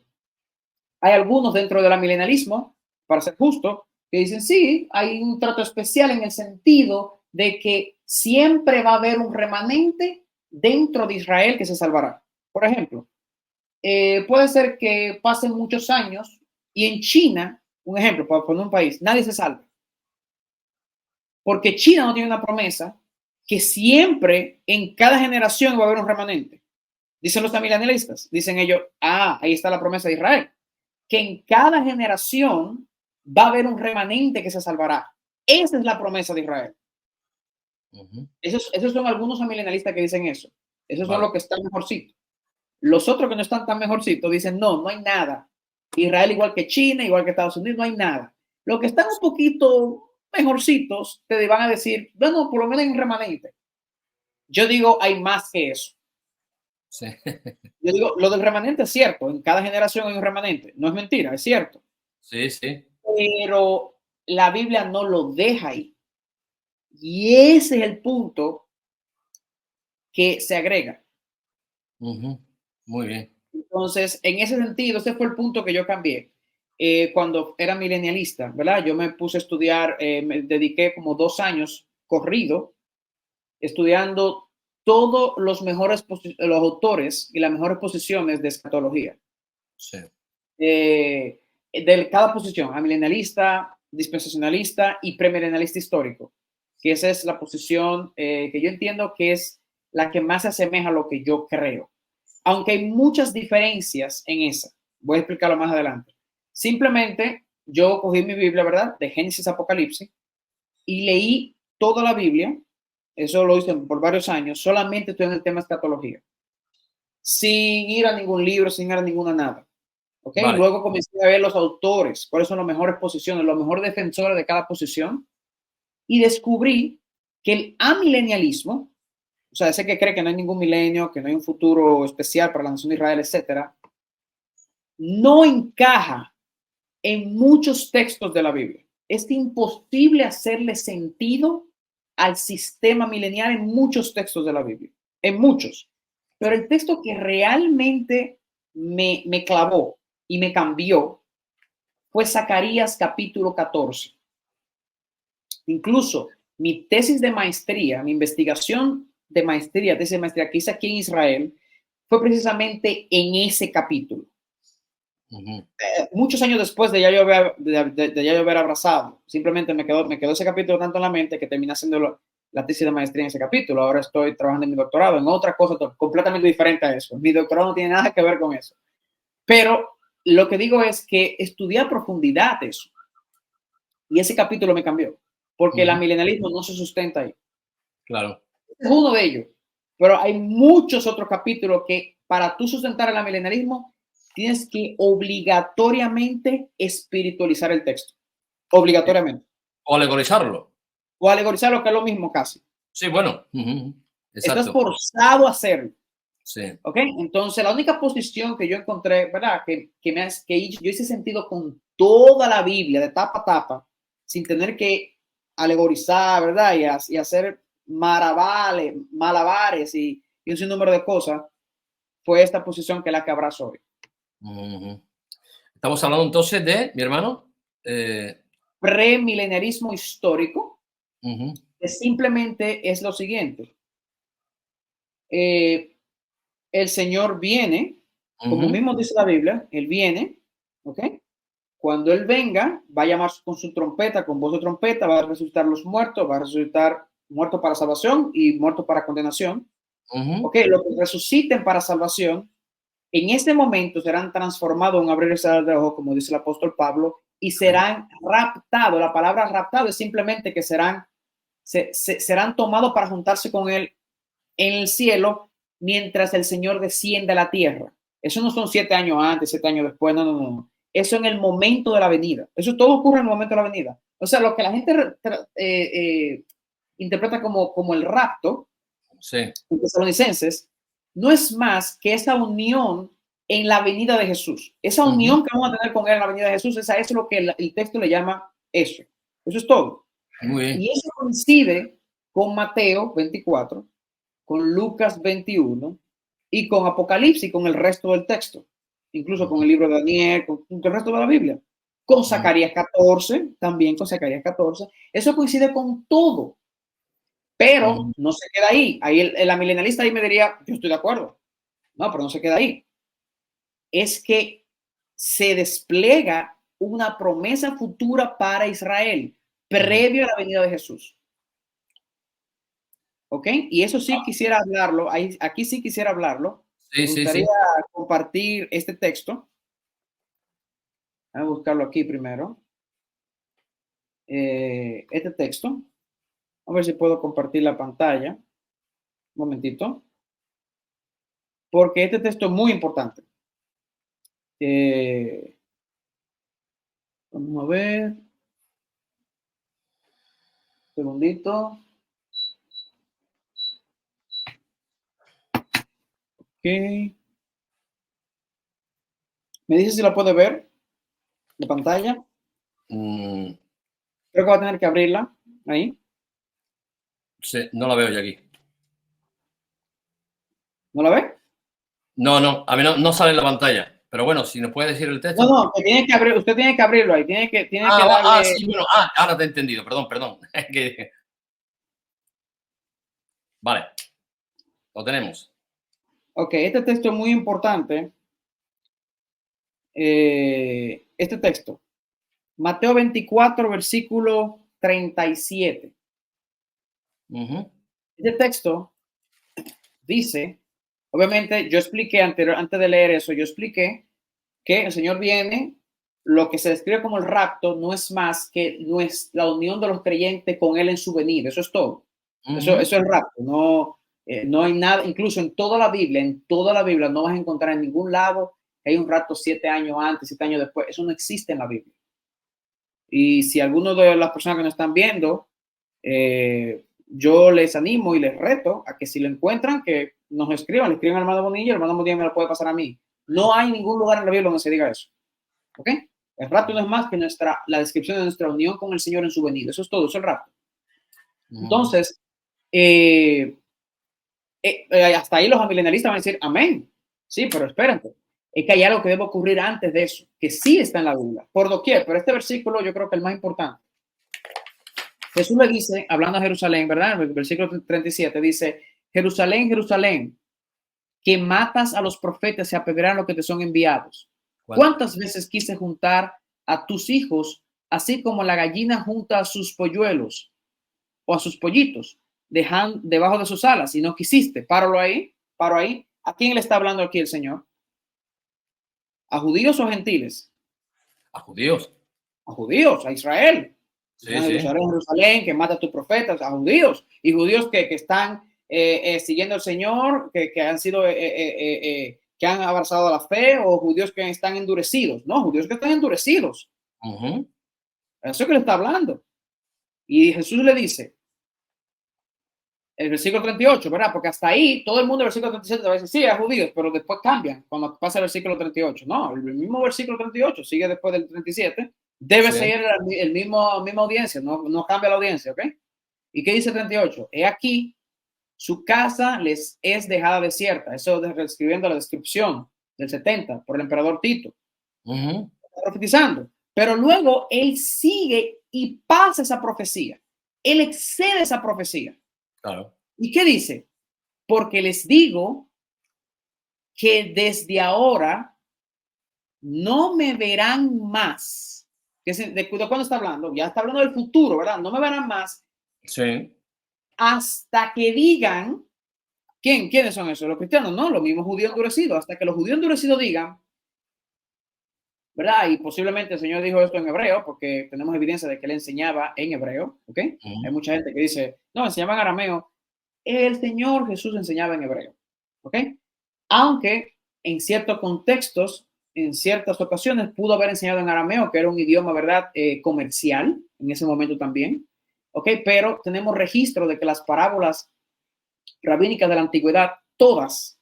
algunos dentro del amilenialismo, para ser justo, que dicen, sí, hay un trato especial en el sentido de que siempre va a haber un remanente dentro de Israel que se salvará. Por ejemplo, puede ser que pasen muchos años y en China, un ejemplo, para poner un país, nadie se salva. Porque China no tiene una promesa que siempre, en cada generación, va a haber un remanente. Dicen los amilenialistas, dicen ellos, ahí está la promesa de Israel, que en cada generación va a haber un remanente que se salvará. Esa es la promesa de Israel. Esos son algunos amilenialistas que dicen eso. Esos son los que están mejorcitos. Los otros que no están tan mejorcitos dicen, no hay nada. Israel igual que China, igual que Estados Unidos, no hay nada. Los que están un poquito mejorcitos te van a decir, bueno, por lo menos hay un remanente. Yo digo, hay más que eso. Sí. Yo digo, lo del remanente es cierto. En cada generación hay un remanente. No es mentira, es cierto. Sí, sí. Pero la Biblia no lo deja ahí. Y ese es el punto que se agrega. Muy bien. Entonces, en ese sentido, ese fue el punto que yo cambié. Cuando era milenialista, ¿verdad? Yo me puse a estudiar, me dediqué como 2 años corrido, estudiando todos los mejores los autores y las mejores posiciones de escatología. Sí. De cada posición, amilenialista, dispensacionalista y premilenialista histórico, que esa es la posición que yo entiendo que es la que más se asemeja a lo que yo creo. Aunque hay muchas diferencias en esa. Voy a explicarlo más adelante. Simplemente yo cogí mi Biblia, ¿verdad? De Génesis a Apocalipsis y leí toda la Biblia. Eso lo hice por varios años. Solamente estoy en el tema escatología. Sin ir a ningún libro, sin ir a ninguna nada. ¿Okay? Vale. Luego comencé a ver los autores, cuáles son las mejores posiciones, los mejores defensores de cada posición. Y descubrí que el amilenialismo, o sea, ese que cree que no hay ningún milenio, que no hay un futuro especial para la nación de Israel, etcétera, no encaja en muchos textos de la Biblia. Es imposible hacerle sentido al sistema milenial en muchos textos de la Biblia, en muchos. Pero el texto que realmente me clavó y me cambió fue Zacarías capítulo 14. Incluso mi tesis de maestría, mi investigación de maestría, tesis de maestría que hice aquí en Israel, fue precisamente en ese capítulo. Muchos años después de ya yo haber abrazado, simplemente me quedó ese capítulo tanto en la mente que terminé haciendo la tesis de maestría en ese capítulo. Ahora estoy trabajando en mi doctorado en otra cosa completamente diferente a eso. Mi doctorado no tiene nada que ver con eso. Pero lo que digo es que estudié a profundidad eso. Y ese capítulo me cambió. Porque el amilenialismo no se sustenta ahí. Claro. Es uno de ellos. Pero hay muchos otros capítulos que para tú sustentar el amilenialismo tienes que obligatoriamente espiritualizar el texto. Obligatoriamente. O alegorizarlo. O alegorizarlo, que es lo mismo casi. Sí, bueno. Estás forzado a hacerlo. Sí. ¿Ok? Entonces, la única posición que yo encontré, ¿verdad? Que yo hice sentido con toda la Biblia, de tapa a tapa, sin tener que alegorizar, ¿verdad? Y hacer malabares y un sinnúmero de cosas, fue esta posición que la que abrazo hoy. Ujú. Estamos hablando entonces de, mi hermano. Premilenarismo histórico, Ujú, que simplemente es lo siguiente. El Señor viene, como ujú, mismo dice la Biblia, Él viene, ¿ok? Cuando Él venga, va a llamar con su trompeta, con voz de trompeta, va a resucitar los muertos, va a resucitar muertos para salvación y muertos para condenación. ujú, ¿Ok? Los que resuciten para salvación, en ese momento serán transformados en un abrir y cerrar de ojos, como dice el apóstol Pablo, y serán raptados. La palabra raptado es simplemente que serán tomados para juntarse con Él en el cielo mientras el Señor desciende a la tierra. Eso no son 7 años antes, 7 años después, no, no, no. Eso en el momento de la venida. Eso todo ocurre en el momento de la venida. O sea, lo que la gente interpreta como el rapto sí. en Tesalonicenses no es más que esa unión en la venida de Jesús. Esa Ujú, unión que vamos a tener con Él en la venida de Jesús, esa es lo que el texto le llama eso. Eso es todo. muy bien. Y eso coincide con Mateo 24, con Lucas 21 y con Apocalipsis, con el resto del texto, incluso con el libro de Daniel, con el resto de la Biblia, con Ujú, Zacarías 14, también con Zacarías 14. Eso coincide con todo, pero ujú. no se queda ahí. Ahí el amilenialista ahí me diría, yo estoy de acuerdo. No, pero no se queda ahí. Es que se despliega una promesa futura para Israel Ujú. previo a la venida de Jesús. ¿Ok? Y eso sí quisiera hablarlo, aquí sí quisiera hablarlo. Sí, Me sí, gustaría sí. compartir este texto. Voy a buscarlo aquí primero. Este texto. A ver si puedo compartir la pantalla. Un momentito. Porque este texto es muy importante. Eh, Vamos a ver. Un segundito. Ok. ¿Me dice si la puede ver? La pantalla. Mm, Creo que va a tener que abrirla. Ahí. sí, no la veo yo aquí. ¿No la ve? No, no, a mí no sale en la pantalla. Pero bueno, si nos puede decir el No, texto. no, que tiene que abrir, usted tiene que abrirlo ahí. Tiene que darle. Sí, bueno, ahora te he entendido, perdón, perdón. Vale, lo tenemos. Ok, este texto es muy importante. Este texto. Mateo 24, versículo 37. Ujú, Este texto dice, obviamente yo expliqué antes de leer eso, yo expliqué que el Señor viene, lo que se describe como el rapto no es más que la unión de los creyentes con Él en su venida, eso es todo. Eso ujú, es el rapto, no hay nada, incluso en toda la Biblia no vas a encontrar en ningún lado que hay un rapto 7 años antes, 7 años después, eso no existe en la Biblia. Y si alguno de las personas que nos están viendo, yo les animo y les reto a que si lo encuentran, que nos escriban, le escriban al hermano Bonilla, el hermano Bonilla me lo puede pasar a mí. No hay ningún lugar en la Biblia donde se diga eso. ¿Ok? El rapto no es más que la descripción de nuestra unión con el Señor en su venida. Eso es todo, eso es el rapto. ujú, Entonces, hasta ahí los amilenialistas van a decir, amén. Sí, pero espérate. Es que hay algo que debe ocurrir antes de eso, que sí está en la Biblia, por doquier, pero este versículo yo creo que es el más importante. Jesús le dice, hablando a Jerusalén, ¿verdad? El versículo 37 dice, Jerusalén, Jerusalén, que matas a los profetas y apedrean los que te son enviados. ¿cuántas? ¿Cuántas veces quise juntar a tus hijos, así como la gallina junta a sus polluelos o a sus pollitos, dejan debajo de sus alas y no quisiste? Páralo ahí, paro ahí. ¿A quién le está hablando aquí el Señor? ¿A judíos o gentiles? A judíos. A judíos, a Israel. Sí, A sí. Jerusalén, Jerusalén, que mata a tus profetas, a judíos y judíos que están siguiendo al Señor, que han sido, que han abrazado la fe, o judíos que están endurecidos. No, judíos que están endurecidos. Ujú, Eso es que le está hablando. Y Jesús le dice, el versículo 38, ¿verdad? Porque hasta ahí todo el mundo el versículo 37 va a decir, sí, es judíos, pero después cambian cuando pasa el versículo 38. No, el mismo versículo 38 sigue después del 37. Debe Sí. seguir el misma audiencia, no cambia la audiencia, ¿ok? ¿Y qué dice 38? He aquí, su casa les es dejada desierta. Eso describiendo la descripción del 70 por el emperador Tito. Está profetizando. Pero luego él sigue y pasa esa profecía. Él excede esa profecía. Claro. ¿Y qué dice? Porque les digo que desde ahora no me verán más. ¿De cuándo está hablando? Ya está hablando del futuro, ¿verdad? No me verán más. Sí. Hasta que digan, ¿quiénes son esos? Los cristianos, no, los mismos judíos endurecidos. Hasta que los judíos endurecidos digan, ¿verdad? Y posiblemente el Señor dijo esto en hebreo, porque tenemos evidencia de que él enseñaba en hebreo, ¿ok? Hay mucha gente que dice, no, enseñaba en arameo. El Señor Jesús enseñaba en hebreo, ¿ok? Aunque en ciertos contextos, en ciertas ocasiones, pudo haber enseñado en arameo, que era un idioma, ¿verdad? Comercial, en ese momento también, ¿ok? Pero tenemos registro de que las parábolas rabínicas de la antigüedad, todas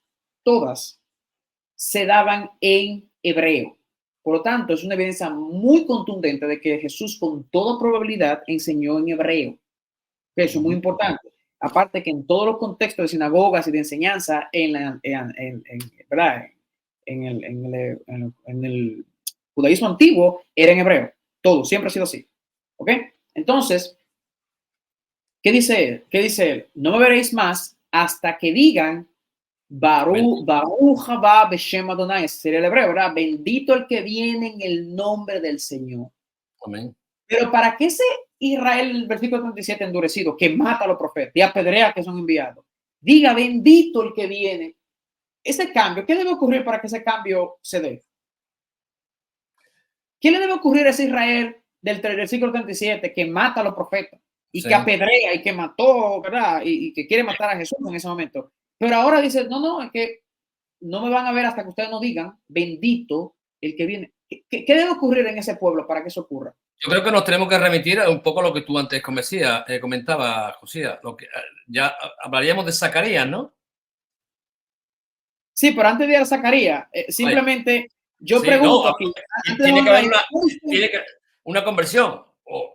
se daban en hebreo. Por lo tanto, es una evidencia muy contundente de que Jesús con toda probabilidad enseñó en hebreo. Eso es muy importante. Aparte que en todos los contextos de sinagogas y de enseñanza ¿verdad? En el judaísmo antiguo era en hebreo. Todo, siempre ha sido así. ¿Ok? Entonces, ¿qué dice él? ¿Qué dice él? No me veréis más hasta que digan Baruch haba Beshem Adonai, ese sería el hebreo, ¿verdad? Bendito el que viene en el nombre del Señor. Amén. Pero ¿para qué ese Israel, el versículo 37, endurecido, que mata a los profetas y apedrea que son enviados? Diga, bendito el que viene. Ese cambio, ¿qué debe ocurrir para que ese cambio se dé? ¿Qué le debe ocurrir a ese Israel del versículo 37 que mata a los profetas y que apedrea y que mató, ¿verdad? Y que quiere matar a Jesús en ese momento? Pero ahora dice, no, es que no me van a ver hasta que ustedes no digan, bendito el que viene. ¿Qué debe ocurrir en ese pueblo para que eso ocurra? Yo creo que nos tenemos que remitir a un poco lo que tú antes comentaba, Josía. Ya hablaríamos de Zacarías, ¿no? Sí, pero antes de ir a Zacarías, simplemente yo pregunto aquí. Tiene que haber una conversión.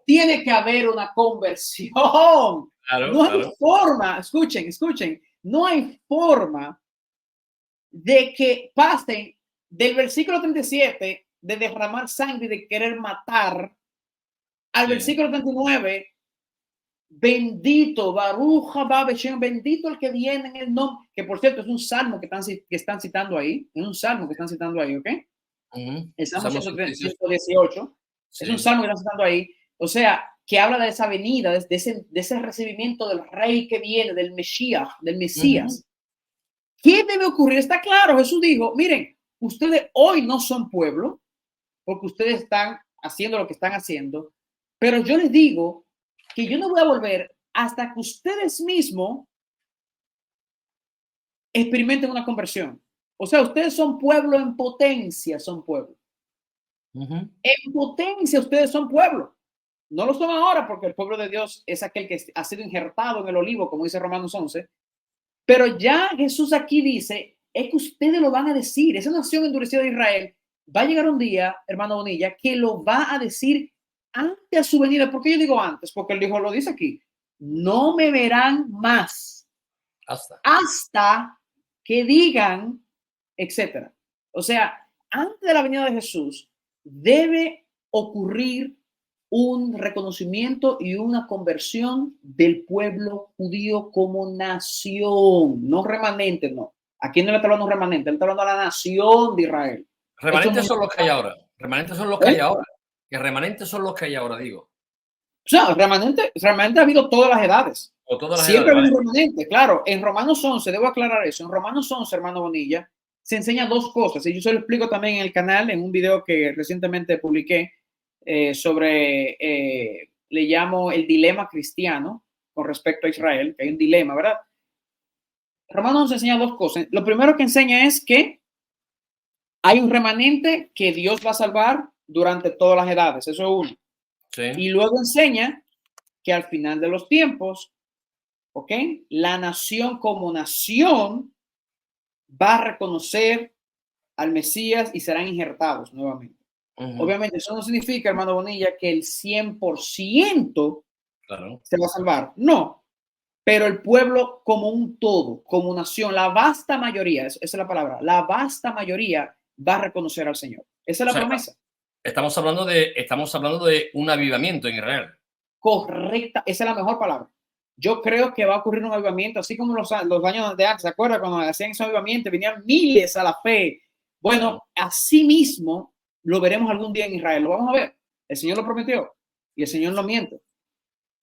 Tiene que haber una conversión. Claro, no hay forma, escuchen, no hay forma de que pasen del versículo 37 de derramar sangre y de querer matar al versículo 39, bendito, Baruch haba Beshem, bendito el que viene en el nombre, que por cierto es un salmo que están citando ahí, es un salmo que están citando ahí, ¿ok? El Salmo 118, es un salmo que están citando ahí, o sea, que habla de esa venida, de ese recibimiento del rey que viene, del Mesías, del Mesías. ¿Qué debe ocurrir? Está claro, Jesús dijo, miren, ustedes hoy no son pueblo, porque ustedes están haciendo lo que están haciendo, pero yo les digo que yo no voy a volver hasta que ustedes mismos experimenten una conversión. O sea, ustedes son pueblo en potencia, son pueblo. En potencia ustedes son pueblo. No lo son ahora porque el pueblo de Dios es aquel que ha sido injertado en el olivo, como dice Romanos 11. Pero ya Jesús aquí dice, es que ustedes lo van a decir. Esa nación endurecida de Israel va a llegar un día, hermano Bonilla, que lo va a decir antes de su venida. ¿Por qué yo digo antes? Porque el hijo lo dice aquí. No me verán más hasta que digan, etcétera. O sea, antes de la venida de Jesús debe ocurrir un reconocimiento y una conversión del pueblo judío como nación, no remanente, no. Aquí no le está hablando remanente, le está hablando a la nación de Israel. Remanentes son los que hay ahora. Remanentes son los que hay ahora. Que remanentes son los que hay ahora, digo. O sea, remanente ha habido todas las edades. O todas las Siempre edades, ha habido remanente, claro. En Romanos 11, debo aclarar eso, en Romanos 11, hermano Bonilla, se enseña dos cosas, y yo se lo explico también en el canal, en un video que recientemente publiqué sobre, le llamo el dilema cristiano con respecto a Israel, que hay un dilema, ¿verdad? Romanos 11 enseña dos cosas. Lo primero que enseña es que hay un remanente que Dios va a salvar durante todas las edades, eso es uno. Sí. Y luego enseña que al final de los tiempos ¿ok? La nación como nación va a reconocer al Mesías y serán injertados nuevamente. Obviamente, eso no significa, hermano Bonilla, que el 100% Claro. se va a salvar. No, pero el pueblo como un todo, como nación, la vasta mayoría, esa es la palabra, la vasta mayoría va a reconocer al Señor. Esa es la promesa. Estamos hablando de un avivamiento en Israel. Correcta, esa es la mejor palabra. Yo creo que va a ocurrir un avivamiento, así como los años de antes. ¿Se acuerdan cuando hacían ese avivamiento? Venían miles a la fe. Bueno, así mismo lo veremos algún día en Israel. Lo vamos a ver. El Señor lo prometió y el Señor no miente.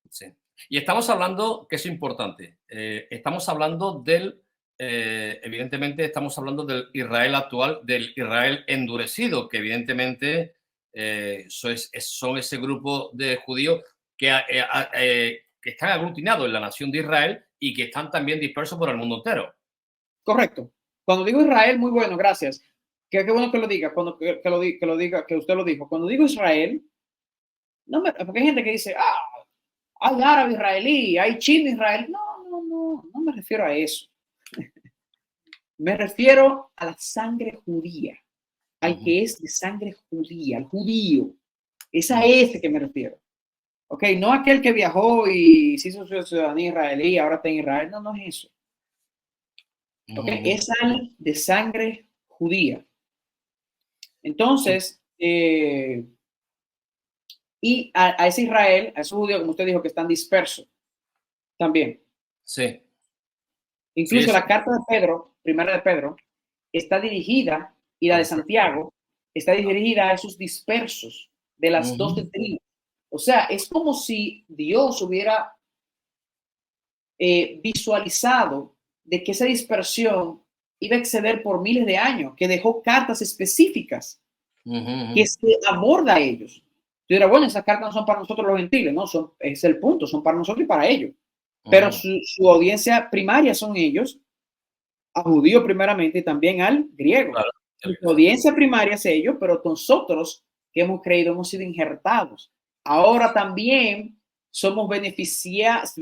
Sí. Y estamos hablando, que es importante, estamos hablando del, evidentemente, estamos hablando del Israel actual, del Israel endurecido, que evidentemente son ese grupo de judíos que están aglutinados en la nación de Israel y que están también dispersos por el mundo entero. Correcto. Cuando digo Israel, muy bueno, gracias. Qué bueno que lo diga, que lo diga, que usted lo dijo. Cuando digo Israel, porque hay gente que dice, hay árabe israelí, hay chino israelí. No me refiero a eso. Me refiero a la sangre judía, al que es de sangre judía, al judío. Es a ese que me refiero. Ok, no aquel que viajó y se hizo su ciudadanía israelí, ahora está en Israel. No es eso. Ok, es al de sangre judía. Entonces, y a ese Israel, a esos judíos, como usted dijo, que están dispersos también. Sí. Incluso sí, la carta de Pedro, primera de Pedro, está dirigida, y la de Santiago, está dirigida a esos dispersos de las dos tribus. O sea, es como si Dios hubiera visualizado de que esa dispersión iba a exceder por miles de años, que dejó cartas específicas que se aborda a ellos. Yo diría, bueno, esas cartas no son para nosotros los gentiles, no, es el punto, son para nosotros y para ellos. Pero su audiencia primaria son ellos, a judío primeramente y también al griego. Claro. Su audiencia primaria es ellos, pero nosotros que hemos creído hemos sido injertados. Ahora también somos beneficiados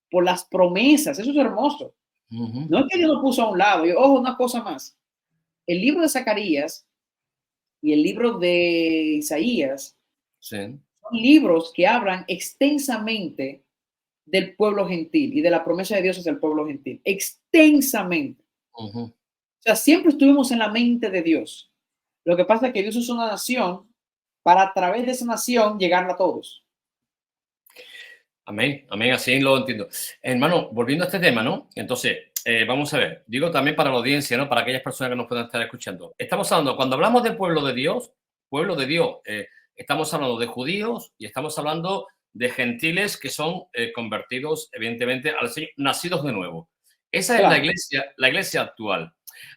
por las promesas. Eso es hermoso. No es que Dios lo puso a un lado. Y ojo, una cosa más. El libro de Zacarías y el libro de Isaías son libros que hablan extensamente del pueblo gentil y de la promesa de Dios hacia el pueblo gentil. Extensamente. O sea, siempre estuvimos en la mente de Dios. Lo que pasa es que Dios es una nación para a través de esa nación llegar a todos. Amén, amén, así lo entiendo. Hermano, volviendo a este tema, ¿no? Entonces, vamos a ver, digo también para la audiencia, ¿no? Para aquellas personas que nos puedan estar escuchando. Estamos hablando, cuando hablamos del pueblo de Dios, estamos hablando de judíos y estamos hablando de gentiles que son convertidos, evidentemente, al Señor, nacidos de nuevo. Esa es la iglesia actual.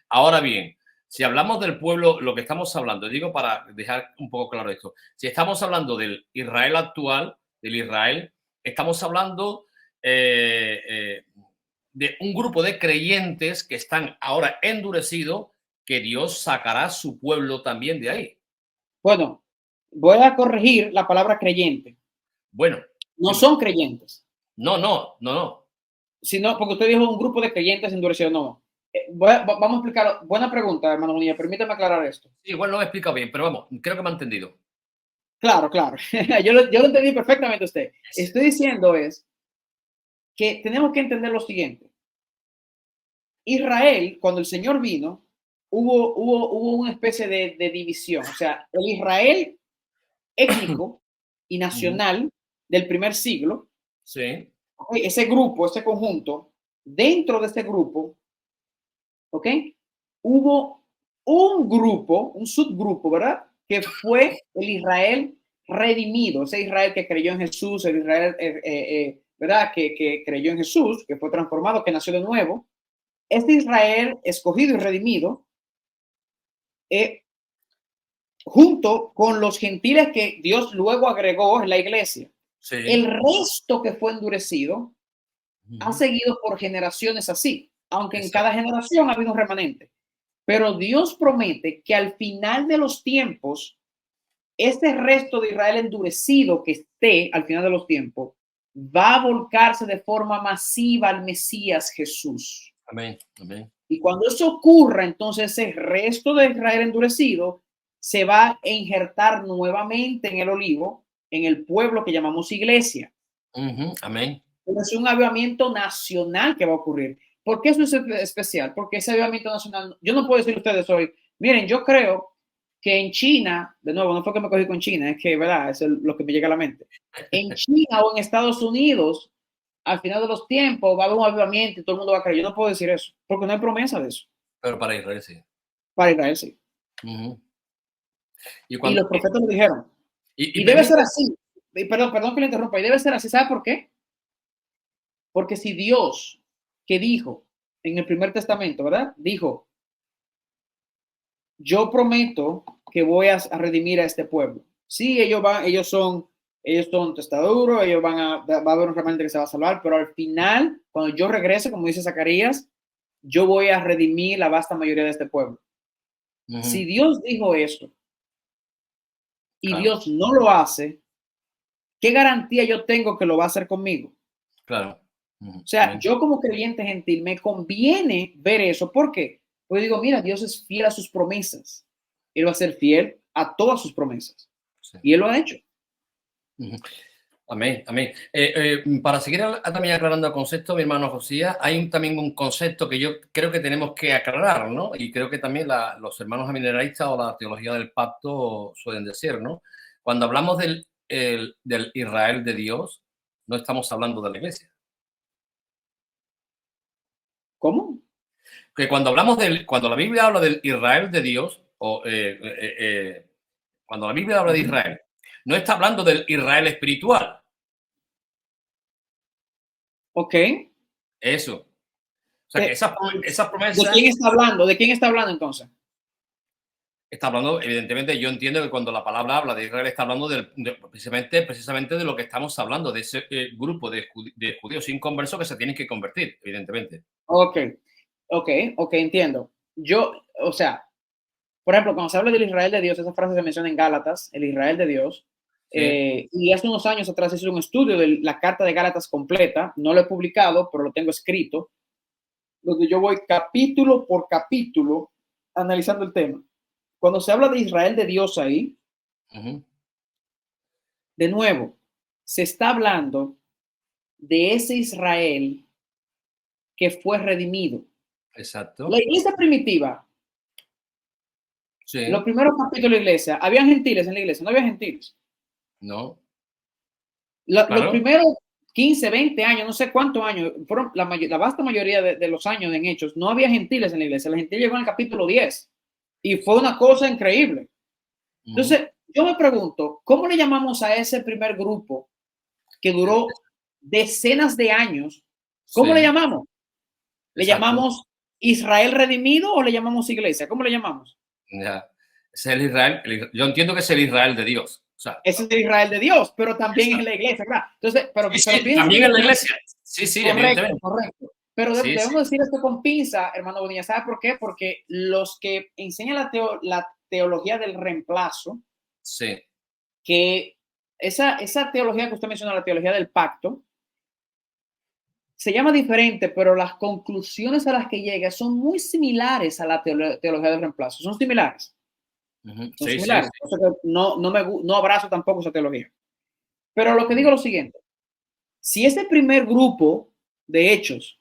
Ahora bien, si hablamos del pueblo, lo que estamos hablando, digo para dejar un poco claro esto, si estamos hablando del Israel actual, del Israel, estamos hablando de un grupo de creyentes que están ahora endurecidos, que Dios sacará su pueblo también de ahí. Bueno, voy a corregir la palabra creyente. Bueno. No son creyentes. No. Sino, porque usted dijo un grupo de creyentes endurecidos. No. Vamos a explicar. Buena pregunta, hermano Bonilla. Permítame aclarar esto. Sí, igual no lo he explicado bien, pero vamos, creo que me ha entendido. Claro. yo lo entendí perfectamente usted. Estoy diciendo es que tenemos que entender lo siguiente. Israel, cuando el Señor vino, hubo una especie de división. O sea, el Israel étnico y nacional del primer siglo, sí, ese grupo, ese conjunto, dentro de ese grupo, ¿ok? Hubo un grupo, un subgrupo, ¿verdad? Que fue el Israel redimido, ese Israel que creyó en Jesús, el Israel, ¿verdad? Que creyó en Jesús, que fue transformado, que nació de nuevo. Este Israel escogido y redimido, junto con los gentiles que Dios luego agregó en la iglesia. Sí. El resto que fue endurecido ha seguido por generaciones así, aunque en cada generación ha habido un remanente. Pero Dios promete que al final de los tiempos, este resto de Israel endurecido que esté al final de los tiempos, va a volcarse de forma masiva al Mesías Jesús. Amén. Amén. Y cuando eso ocurra, entonces el resto de Israel endurecido se va a injertar nuevamente en el olivo, en el pueblo que llamamos iglesia. Amén. Pero es un avivamiento nacional que va a ocurrir. ¿Por qué eso es especial? Porque ese avivamiento nacional, yo no puedo decir a ustedes hoy, miren, yo creo que en China, de nuevo, no fue que me cogí con China, es que, ¿verdad? Es lo que me llega a la mente. En China o en Estados Unidos, al final de los tiempos, va a haber un avivamiento y todo el mundo va a creer. Yo no puedo decir eso, porque no hay promesa de eso. Pero para Israel sí. Para Israel sí. Y los profetas lo dijeron. Y debe ser así. Perdón que le interrumpa. Y debe ser así. ¿Sabe por qué? Porque si Dios, que dijo en el primer testamento, ¿verdad? Dijo, yo prometo que voy a redimir a este pueblo. Sí, ellos son testaduros, va a haber un remanente que se va a salvar, pero al final, cuando yo regrese, como dice Zacarías, yo voy a redimir la vasta mayoría de este pueblo. Si Dios dijo eso y Dios no lo hace, ¿qué garantía yo tengo que lo va a hacer conmigo? Claro. O sea, yo como creyente gentil me conviene ver eso. ¿Por qué? Porque digo, mira, Dios es fiel a sus promesas. Él va a ser fiel a todas sus promesas. Sí. Y Él lo ha hecho. Amén, amén. Para seguir también aclarando el concepto, mi hermano Josías, hay también un concepto que yo creo que tenemos que aclarar, ¿no? Y creo que también los hermanos mineralistas o la teología del pacto suelen decir, ¿no? Cuando hablamos del Israel de Dios, no estamos hablando de la iglesia. ¿Cómo? Que cuando la Biblia habla del Israel de Dios, cuando la Biblia habla de Israel, no está hablando del Israel espiritual. Ok. Eso. O sea, que esas promesas... ¿De quién está hablando? ¿De quién está hablando entonces? Está hablando, evidentemente, yo entiendo que cuando la palabra habla de Israel está hablando precisamente de lo que estamos hablando, de ese grupo de judíos inconversos que se tienen que convertir, evidentemente. Ok, entiendo. O sea, por ejemplo, cuando se habla del Israel de Dios, esa frase se menciona en Gálatas, el Israel de Dios. Sí. Y hace unos años atrás hice un estudio de la carta de Gálatas completa, no lo he publicado, pero lo tengo escrito, donde yo voy capítulo por capítulo analizando el tema. Cuando se habla de Israel de Dios ahí, de nuevo, se está hablando de ese Israel que fue redimido. Exacto. La iglesia primitiva, sí. Los primeros capítulos de la iglesia, ¿habían gentiles en la iglesia? No había gentiles. No. Claro. Los primeros 15, 20 años, no sé cuántos años, fueron la vasta mayoría de los años en Hechos, no había gentiles en la iglesia. La gente llegó en el capítulo 10 y fue una cosa increíble. Entonces, yo me pregunto, ¿cómo le llamamos a ese primer grupo que duró decenas de años? ¿Cómo le llamamos? ¿Le llamamos Israel redimido o le llamamos iglesia? ¿Cómo le llamamos? Ya. Es el Israel, yo entiendo que es el Israel de Dios. O sea, ese es el Israel de Dios, pero también es la iglesia, ¿verdad? Entonces, pero también es la iglesia. Sí, correcto, evidentemente. Correcto. Pero debemos decir esto con pinza, hermano Bonilla. ¿Sabe por qué? Porque los que enseñan la teología del reemplazo, que esa teología que usted menciona, la teología del pacto, se llama diferente, pero las conclusiones a las que llega son muy similares a la teología del reemplazo. Son similares. Son similares. Sí. No abrazo tampoco esa teología. Pero lo que digo es lo siguiente. Si ese primer grupo de hechos,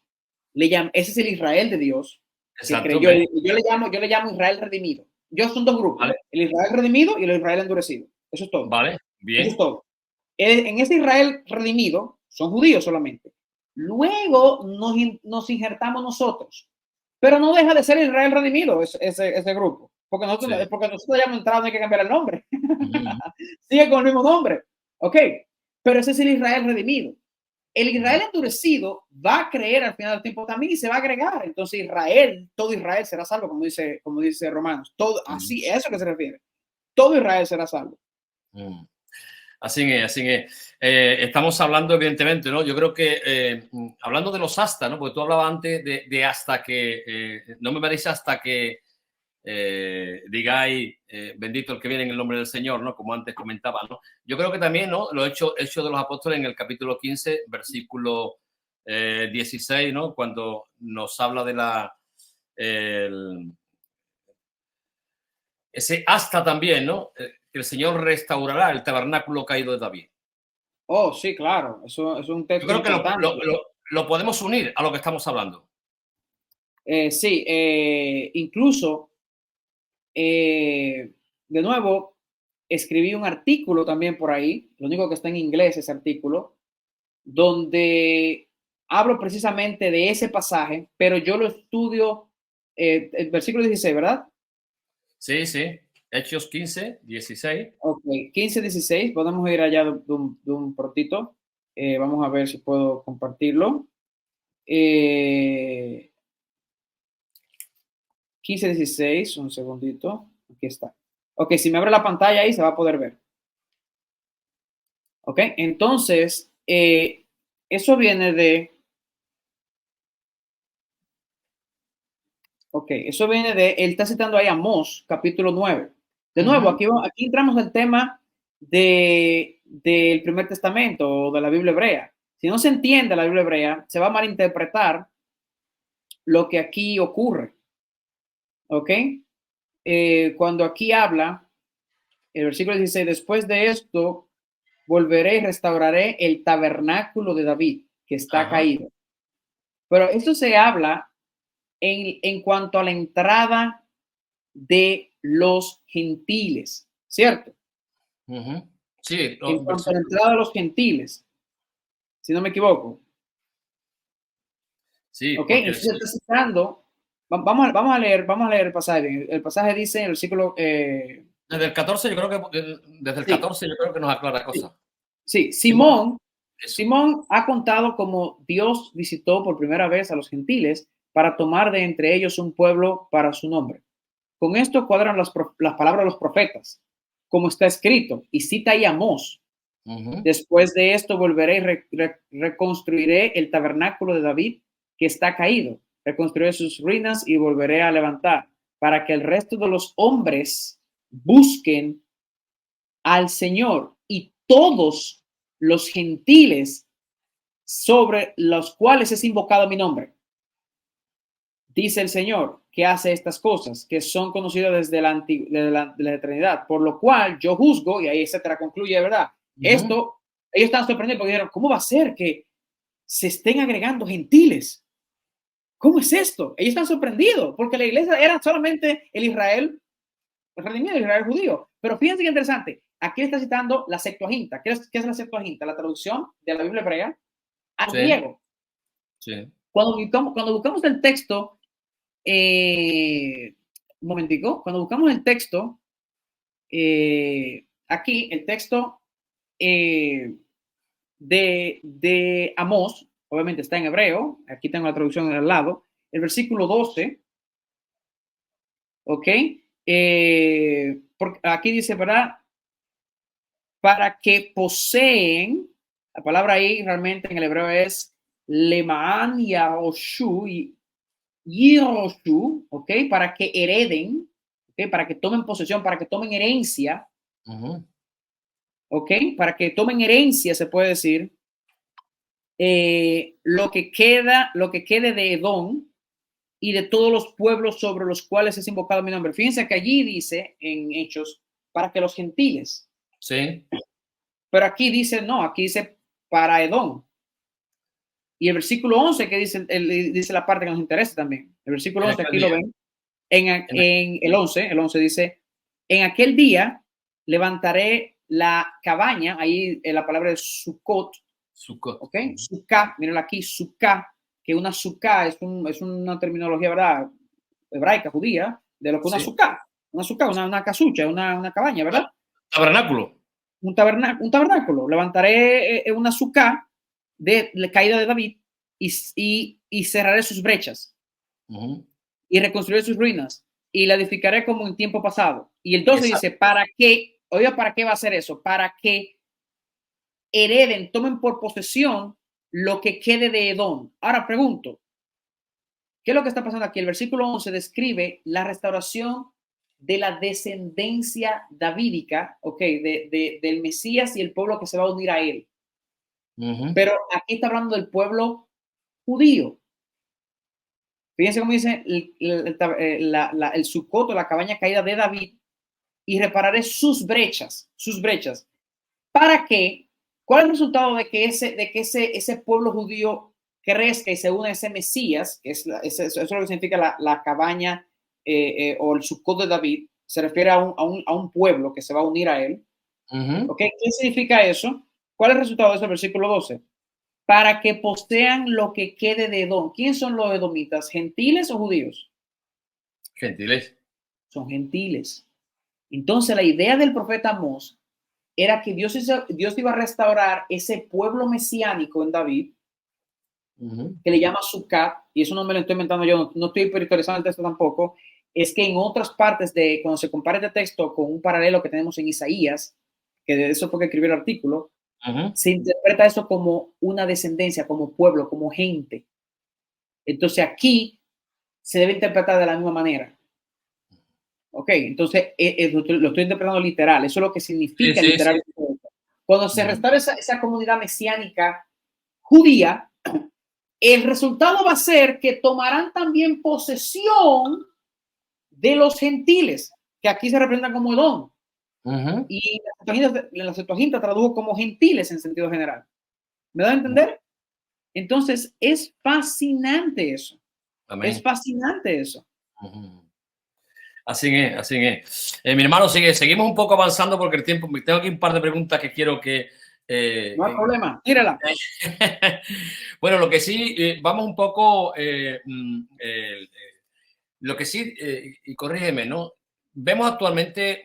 ese es el Israel de Dios, que creyó, yo le llamo Israel redimido. Son dos grupos, ¿vale? El Israel redimido y el Israel endurecido. Eso es todo. Vale, bien. Eso es todo. En ese Israel redimido son judíos solamente. Luego nos injertamos nosotros. Pero no deja de ser el Israel redimido ese grupo. Porque nosotros ya hemos entrado, no hay que cambiar el nombre. Sigue con el mismo nombre. Ok. Pero ese es el Israel redimido. El Israel endurecido va a creer al final del tiempo también y se va a agregar. Entonces todo Israel será salvo, como dice Romanos. Todo, así, a eso que se refiere. Todo Israel será salvo. Así es. Estamos hablando, evidentemente, ¿no? Yo creo que, hablando de los hasta, ¿no? Porque tú hablabas antes de hasta que, no me parece hasta que digáis, bendito el que viene en el nombre del Señor, ¿no? Como antes comentaba, ¿no? Yo creo que también, ¿no? Lo hecho de los apóstoles en el capítulo 15, versículo 16, ¿no? Cuando nos habla de ese hasta también, ¿no? Que el Señor restaurará el tabernáculo caído de David. Oh, sí, claro. Eso es un Yo texto creo que importante. lo podemos unir a lo que estamos hablando. Sí, incluso, de nuevo, escribí un artículo también por ahí, lo único que está en inglés ese artículo, donde hablo precisamente de ese pasaje, pero yo lo estudio, el versículo 16, ¿verdad? Sí, sí. Hechos 15, 16. Ok, 15, 16, podemos ir allá de un prontito. Vamos a ver si puedo compartirlo. 15, 16, un segundito. Aquí está. Ok, si me abre la pantalla ahí se va a poder ver. Ok, entonces, eso viene de, él está citando ahí Amós, capítulo 9. De nuevo, aquí entramos al tema del Primer Testamento o de la Biblia hebrea. Si no se entiende la Biblia hebrea, se va a malinterpretar lo que aquí ocurre. ¿Ok? Cuando aquí habla, el versículo 16, después de esto, volveré y restauraré el tabernáculo de David, que está Ajá. caído. Pero esto se habla en cuanto a la entrada de los gentiles, ¿cierto? Sí, En cuanto a la entrada de los gentiles, si no me equivoco. sí, ¿Ok? porque Entonces está citando, vamos a leer el pasaje. El pasaje dice en el versículo... desde el 14 yo creo que desde el sí, 14 yo creo que nos aclara sí, cosas. sí. Simón, eso. Simón ha contado cómo Dios visitó por primera vez a los gentiles para tomar de entre ellos un pueblo para su nombre. Con esto cuadran las palabras de los profetas, como está escrito, y cita ahí a Amós. Después de esto volveré y reconstruiré el tabernáculo de David que está caído, reconstruiré sus ruinas y volveré a levantar, para que el resto de los hombres busquen al Señor y todos los gentiles sobre los cuales es invocado mi nombre. Dice el Señor que hace estas cosas que son conocidas desde la eternidad, por lo cual yo juzgo, y ahí etcétera concluye, ¿verdad? Esto, ellos están sorprendidos porque dijeron, ¿cómo va a ser que se estén agregando gentiles? ¿Cómo es esto? Ellos están sorprendidos porque la iglesia era solamente el Israel redimido, el Israel judío. Pero fíjense qué interesante. Aquí está citando la Septuaginta. ¿Qué es la Septuaginta? La traducción de la Biblia hebrea al Sí, griego. sí. Cuando buscamos el texto, un momentico, cuando buscamos el texto, aquí el texto de Amós, obviamente está en hebreo, aquí tengo la traducción al lado, el versículo 12, ¿ok? Porque aquí dice, ¿verdad? Para que poseen, la palabra ahí realmente en el hebreo es Lemaan Yahoshu, Yiroshu, ¿ok? Para que hereden, ¿ok? Para que tomen posesión, para que tomen herencia, ¿ok? Para que tomen herencia, se puede decir, lo que quede de Edom y de todos los pueblos sobre los cuales es invocado mi nombre. Fíjense que allí dice en Hechos, para que los gentiles, Sí. pero aquí dice, no, aquí dice para Edom. Y el versículo 11 que dice la parte que nos interesa también. El versículo En 11, aquel aquí lo día. ven. En el 11 dice, en aquel día levantaré la cabaña, ahí la palabra es Sukkot, Sukkot. ¿ok? Sukkah, miren aquí, Sukkah, que una Sukkah es una terminología, ¿verdad? Hebraica, judía, de lo que Sí. una Sukkah, una casucha, una cabaña, ¿verdad? Tabernáculo. Un tabernáculo. Levantaré una Sukkah de la caída de David y cerraré sus brechas y reconstruiré sus ruinas y la edificaré como en tiempo pasado. Y el 12 dice, Exacto. ¿para qué? Oiga, ¿para qué va a hacer eso? Para que hereden, tomen por posesión lo que quede de Edom. Ahora pregunto, ¿Qué es lo que está pasando aquí? El versículo 11 describe la restauración de la descendencia davídica, ok, del Mesías y el pueblo que se va a unir a él. Pero aquí está hablando del pueblo judío. Fíjense cómo dice el Sucot, la cabaña caída de David, y repararé sus brechas, sus brechas. ¿Para qué? ¿Cuál es el resultado de que ese pueblo judío crezca y se una a ese Mesías? Eso es lo que significa la cabaña o el Sucot de David. Se refiere a un pueblo que se va a unir a él. ¿Okay? ¿Qué significa eso? ¿Cuál es el resultado de eso? Versículo 12. Para que posean lo que quede de Edom. ¿Quiénes son los edomitas? ¿Gentiles o judíos? Gentiles. Son gentiles. Entonces, la idea del profeta Amós era que Dios iba a restaurar ese pueblo mesiánico en David, que le llama Sucat, y eso no me lo estoy inventando yo, no estoy espiritualizando el texto tampoco, es que en otras partes cuando se compara este texto con un paralelo que tenemos en Isaías, que de eso fue que escribió el artículo, se interpreta eso como una descendencia, como pueblo, como gente. Entonces aquí se debe interpretar de la misma manera. Ok, entonces lo estoy interpretando literal, eso es lo que significa Sí, literal. sí. Cuando se restaura esa comunidad mesiánica judía, el resultado va a ser que tomarán también posesión de los gentiles, que aquí se representan como Edom. Y la Septuaginta tradujo como gentiles en sentido general. ¿Me da a entender? Entonces, es fascinante eso. Amén. Es fascinante eso. Así es, así es. Mi hermano, seguimos un poco avanzando porque el tiempo, tengo aquí un par de preguntas que quiero que... No hay problema, tírala. Bueno, lo que sí, vamos un poco... lo que sí, y corrígeme, ¿no? Vemos actualmente,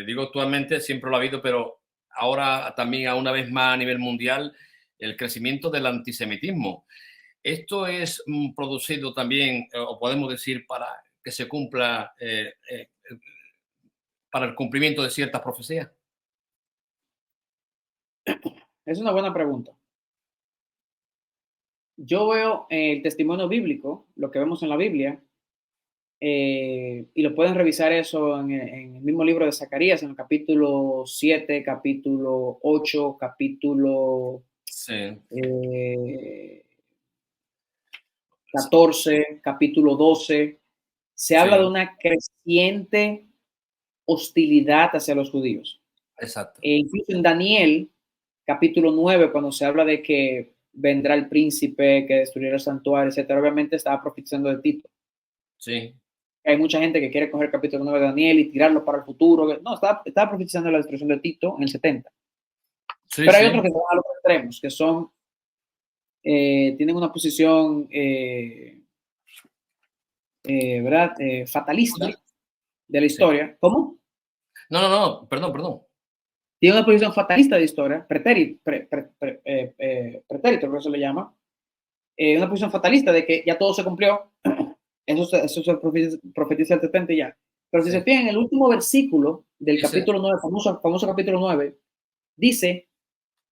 digo actualmente, siempre lo ha habido, pero ahora también a una vez más a nivel mundial, el crecimiento del antisemitismo. Esto es producido también, o podemos decir, para que se cumpla, para el cumplimiento de ciertas profecías. Es una buena pregunta. Yo veo el testimonio bíblico, lo que vemos en la Biblia, y lo pueden revisar eso en el mismo libro de Zacarías, en el capítulo 7, capítulo 8, capítulo Sí. 14, capítulo 12. Se habla de una creciente hostilidad hacia los judíos. Exacto. Incluso en Daniel, capítulo 9, cuando se habla de que vendrá el príncipe que destruirá el santuario, etcétera, obviamente estaba profetizando de Tito. Sí. Hay mucha gente que quiere coger el capítulo 9 de Daniel y tirarlo para el futuro. No, estaba profetizando la destrucción de Tito en el 70. Sí, pero hay sí. otros que van a los extremos, que son, tienen una posición, ¿verdad? Fatalista de la historia. Sí. ¿Cómo? No, perdón. Tiene una posición fatalista de historia, pretérito, creo que se le llama. Una posición fatalista de que ya todo se cumplió. Eso se profetiza el 70 y ya. Pero si se fijan en el último versículo del capítulo 9, famoso capítulo 9, dice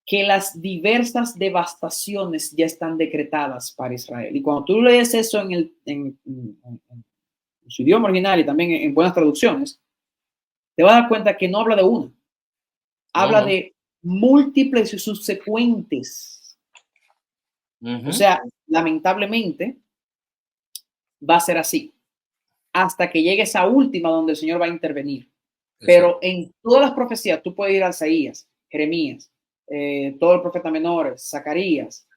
que las diversas devastaciones ya están decretadas para Israel. Y cuando tú lees eso en su idioma original y también en buenas traducciones, te vas a dar cuenta que no habla de una. Habla de múltiples y subsecuentes. O sea, lamentablemente, va a ser así. Hasta que llegue esa última donde el Señor va a intervenir. Pero en todas las profecías, tú puedes ir a Isaías, Jeremías, todo el profeta menores, Zacarías,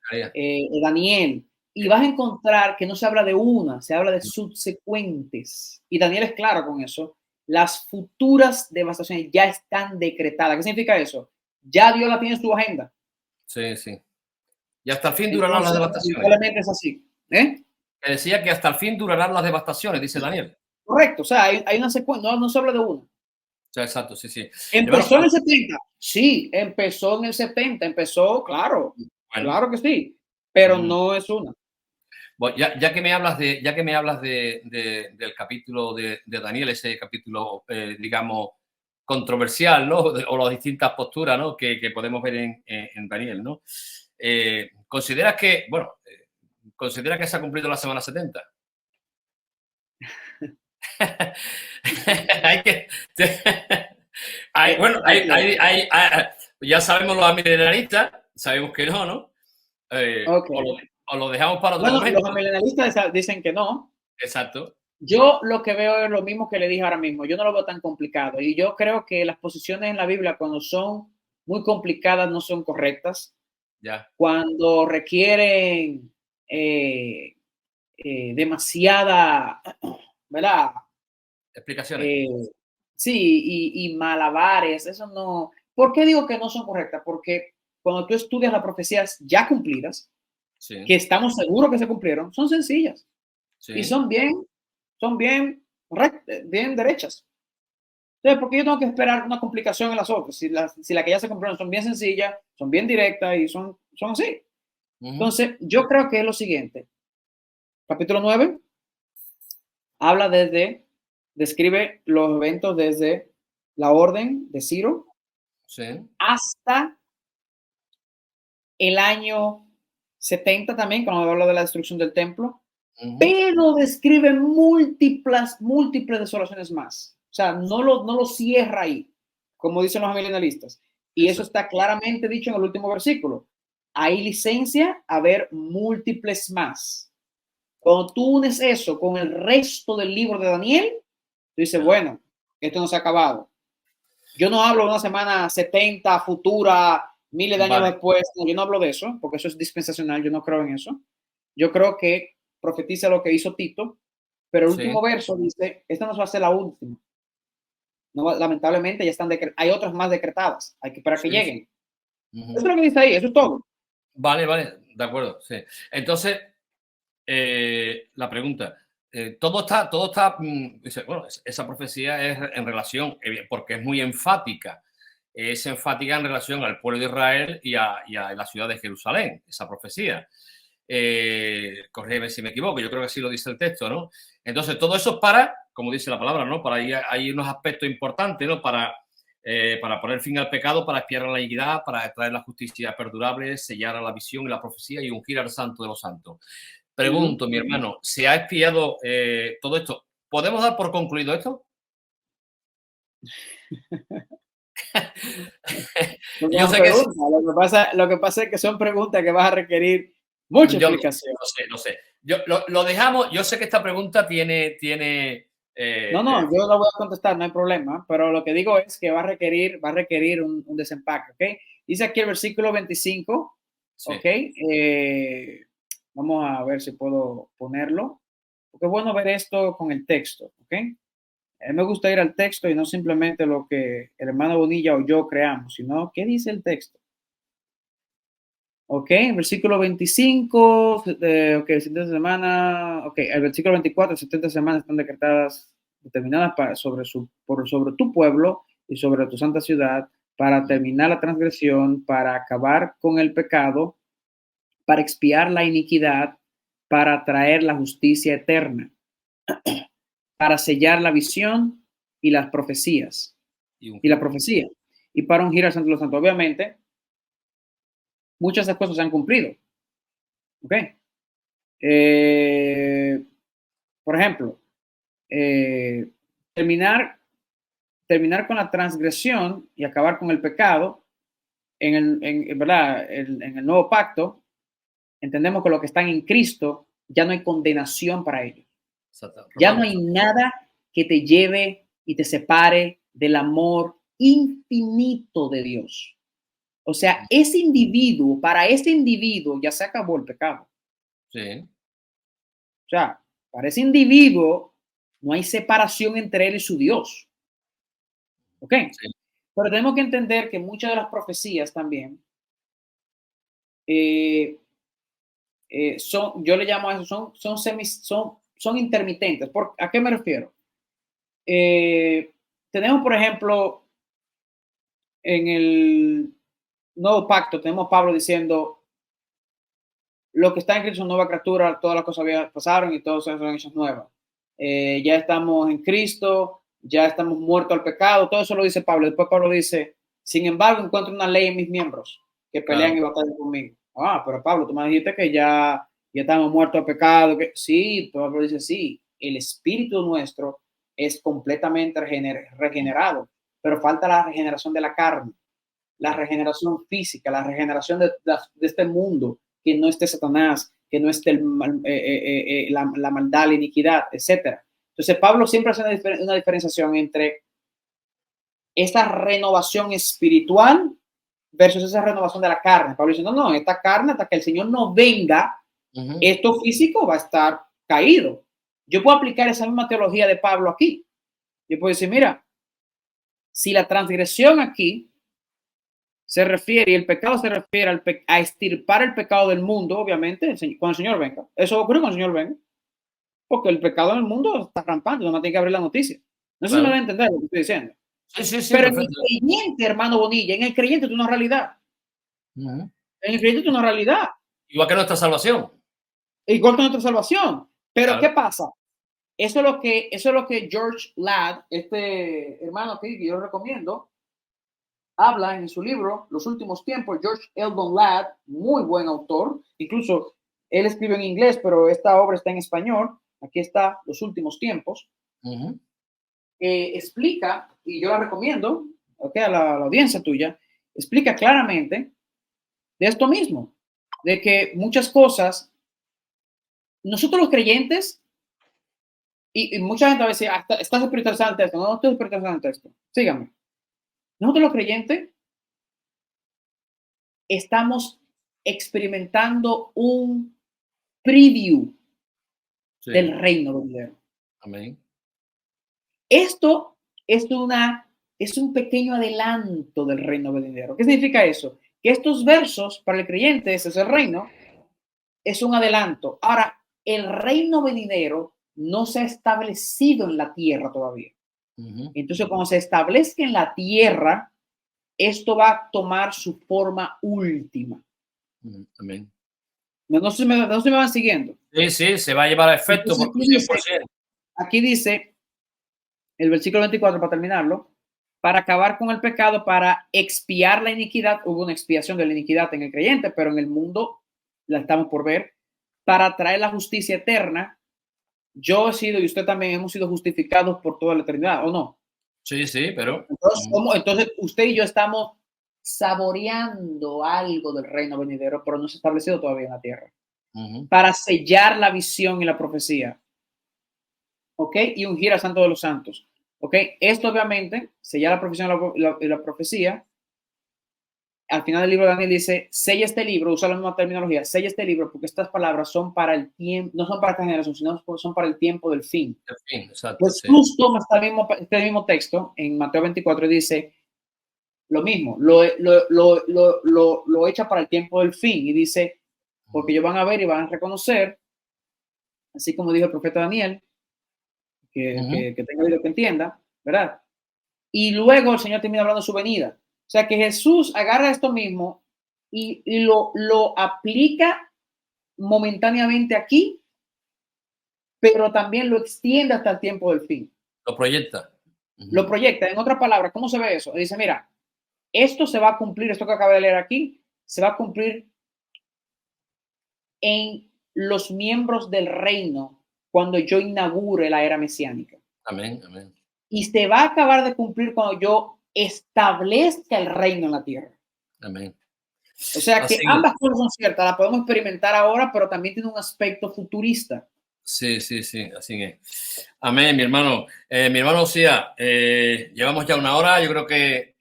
Daniel, y vas a encontrar que no se habla de una, se habla de subsecuentes. Y Daniel es claro con eso. Las futuras devastaciones ya están decretadas. ¿Qué significa eso? Ya Dios la tiene en su agenda. Sí, sí. Y hasta el fin durarán las devastaciones. Probablemente es así. Que decía que hasta el fin durarán las devastaciones, dice Daniel. Correcto, o sea, hay una secuencia, no se habla de una. O sea, exacto, sí. ¿Empezó en el 70? Sí, empezó en el 70, claro, bueno. Claro que sí, pero no es una. Bueno, ya que me hablas del capítulo de Daniel, ese capítulo, digamos, controversial, ¿no? O las distintas posturas, ¿no? que podemos ver en Daniel, ¿no? ¿Consideras que, bueno, ¿considera que se ha cumplido la semana 70? Hay que... bueno, ya sabemos los amilenalistas, sabemos que no, ¿no? Okay. O lo dejamos para otro Bueno, momento. los amilenalistas dicen que no. Exacto. Yo lo que veo es lo mismo que le dije ahora mismo. Yo no lo veo tan complicado. Y yo creo que las posiciones en la Biblia, cuando son muy complicadas, no son correctas. Ya. Cuando requieren demasiada, ¿verdad? Explicaciones. Sí, y malabares, eso no. ¿Por qué digo que no son correctas? Porque cuando tú estudias las profecías ya cumplidas, Sí. que estamos seguros que se cumplieron, son sencillas Sí. y son bien derechas. Entonces, ¿por qué yo tengo que esperar una complicación en las otras? Si la que ya se cumplieron son bien sencillas, son bien directas y son así. Entonces, yo creo que es lo siguiente. Capítulo 9 habla describe los eventos desde la orden de Ciro hasta el año 70 también, cuando habla de la destrucción del templo, pero describe múltiples desolaciones más. O sea, no lo cierra ahí, como dicen los amilenalistas. Y eso está claramente dicho en el último versículo. Hay licencia a ver múltiples más. Cuando tú unes eso con el resto del libro de Daniel, tú dices, bueno, esto no se ha acabado. Yo no hablo de una semana 70 futura, miles de años después. No, yo no hablo de eso, porque eso es dispensacional. Yo no creo en eso. Yo creo que profetiza lo que hizo Tito, pero el último verso dice, esta no va a ser la última. No, lamentablemente ya hay otras más decretadas. Hay que esperar que lleguen. Eso es lo que dice ahí, eso es todo. Vale, de acuerdo. Sí. Entonces, la pregunta, todo está, bueno, esa profecía es en relación, porque es muy enfática, es enfática en relación al pueblo de Israel y a la ciudad de Jerusalén, esa profecía. Corrígeme si me equivoco, yo creo que así lo dice el texto, ¿no? Entonces, todo eso es para, como dice la palabra, ¿no? Para hay unos aspectos importantes, ¿no? Para poner fin al pecado, para expiar la iniquidad, para traer la justicia perdurable, sellar a la visión y la profecía y ungir al santo de los santos. Pregunto, mi hermano, ¿se ha expiado todo esto? ¿Podemos dar por concluido esto? Yo sé que sí. Lo que pasa es que son preguntas que vas a requerir mucha explicación. No sé. Lo dejamos. Yo sé que esta pregunta tiene no, yo la voy a contestar, no hay problema, pero lo que digo es que va a requerir un desempaque, ¿ok? Dice aquí el versículo 25, sí. ¿ok? Vamos a ver si puedo ponerlo, porque es bueno ver esto con el texto, ¿ok? Me gusta ir al texto y no simplemente lo que el hermano Bonilla o yo creamos, sino qué dice el texto. Ok, versículo 25, ok, 70 semanas, ok, el versículo 24, 70 semanas están decretadas, determinadas sobre tu pueblo y sobre tu santa ciudad, para terminar la transgresión, para acabar con el pecado, para expiar la iniquidad, para traer la justicia eterna, para sellar la visión y las profecías, y la profecía, y para ungir al santo de los santos. Obviamente, muchas de esas cosas se han cumplido. ¿Ok? Por ejemplo, terminar con la transgresión y acabar con el pecado ¿verdad? En el nuevo pacto, entendemos que los que están en Cristo ya no hay condenación para ellos. Ya no hay nada que te lleve y te separe del amor infinito de Dios. O sea, para ese individuo ya se acabó el pecado. Sí. O sea, para ese individuo no hay separación entre él y su Dios. ¿Ok? Sí. Pero tenemos que entender que muchas de las profecías también yo le llamo a eso, son intermitentes. ¿A qué me refiero? Tenemos, por ejemplo, en el Nuevo Pacto, tenemos Pablo diciendo, lo que está en Cristo es nueva criatura, todas las cosas viejas pasaron y todas son hechas nuevas. Ya estamos en Cristo, ya estamos muertos al pecado, todo eso lo dice Pablo. Después Pablo dice, sin embargo, encuentro una ley en mis miembros que pelean y batallan conmigo. Pero Pablo, tú me dijiste que ya ya estamos muertos de pecado. Sí, Pablo dice, sí, el espíritu nuestro es completamente regenerado, pero falta la regeneración de la carne, la regeneración física, la regeneración de este mundo, que no esté Satanás, que no esté la maldad, la iniquidad, etc. Entonces, Pablo siempre hace una diferenciación entre esta renovación espiritual versus esa renovación de la carne. Pablo dice, no, esta carne, hasta que el Señor no venga, esto físico va a estar caído. Yo puedo aplicar esa misma teología de Pablo aquí. Yo puedo decir, mira, si la transgresión aquí se refiere, y el pecado se refiere a extirpar el pecado del mundo, obviamente, cuando el Señor venga. Eso ocurre cuando el Señor venga. Porque el pecado en el mundo está rampante, no tiene que abrir la noticia. No sé si me va a entender lo que estoy diciendo. Sí, Pero perfecto. en el creyente, hermano Bonilla, en el creyente es una realidad. En el creyente es una realidad. Igual que nuestra salvación. Igual que nuestra salvación. Pero Claro. ¿qué pasa? Eso es lo que George Ladd, este hermano aquí que yo recomiendo, habla en su libro Los Últimos Tiempos. George Eldon Ladd, muy buen autor. Incluso él escribe en inglés, pero esta obra está en español. Aquí está Los Últimos Tiempos. Explica, y yo la recomiendo, okay, a la audiencia tuya, explica claramente de esto mismo, de que muchas cosas, nosotros los creyentes, y mucha gente a veces, estás espiritualizando el texto, no estoy espiritualizando el texto, síganme. Nosotros los creyentes estamos experimentando un preview del reino venidero. Amén. Esto es un pequeño adelanto del reino venidero. ¿Qué significa eso? Que estos versos para el creyente, ese es el reino, es un adelanto. Ahora, el reino venidero no se ha establecido en la tierra todavía. Entonces, cuando se establezca en la tierra, esto va a tomar su forma última. Amén. No se me van siguiendo. Sí, se va a llevar a efecto. Entonces, aquí dice, el versículo 24, para terminarlo, para acabar con el pecado, para expiar la iniquidad. Hubo una expiación de la iniquidad en el creyente, pero en el mundo la estamos por ver. Para traer la justicia eterna. Yo he sido y usted también hemos sido justificados por toda la eternidad, ¿o no? Sí, pero... Entonces usted y yo estamos saboreando algo del reino venidero, pero no se ha establecido todavía en la tierra. Para sellar la visión y la profecía. ¿Ok? Y ungir al Santo de los Santos. ¿Ok? Esto obviamente, sellar la profesión y la profecía. Al final del libro de Daniel dice, sella este libro, usa la misma terminología, sella este libro porque estas palabras son para el tiempo, no son para esta generación, sino son para el tiempo del fin. El fin, exacto. Pues justo este mismo texto en Mateo 24 dice lo mismo, lo echa para el tiempo del fin y dice, porque ellos van a ver y van a reconocer, así como dijo el profeta Daniel, que tenga oído que entienda, ¿verdad? Y luego el Señor termina hablando de su venida. O sea que Jesús agarra esto mismo y lo aplica momentáneamente aquí, pero también lo extiende hasta el tiempo del fin. Lo proyecta. Lo proyecta. En otras palabras, ¿cómo se ve eso? Dice, mira, esto se va a cumplir, esto que acabo de leer aquí, se va a cumplir en los miembros del reino cuando yo inaugure la era mesiánica. Amén. Y se va a acabar de cumplir cuando yo establezca el reino en la tierra. Amén. O sea que ambas cosas son ciertas, las podemos experimentar ahora, pero también tiene un aspecto futurista. Sí, así es. Amén, mi hermano. Mi hermano Osía, llevamos ya una hora, yo creo que...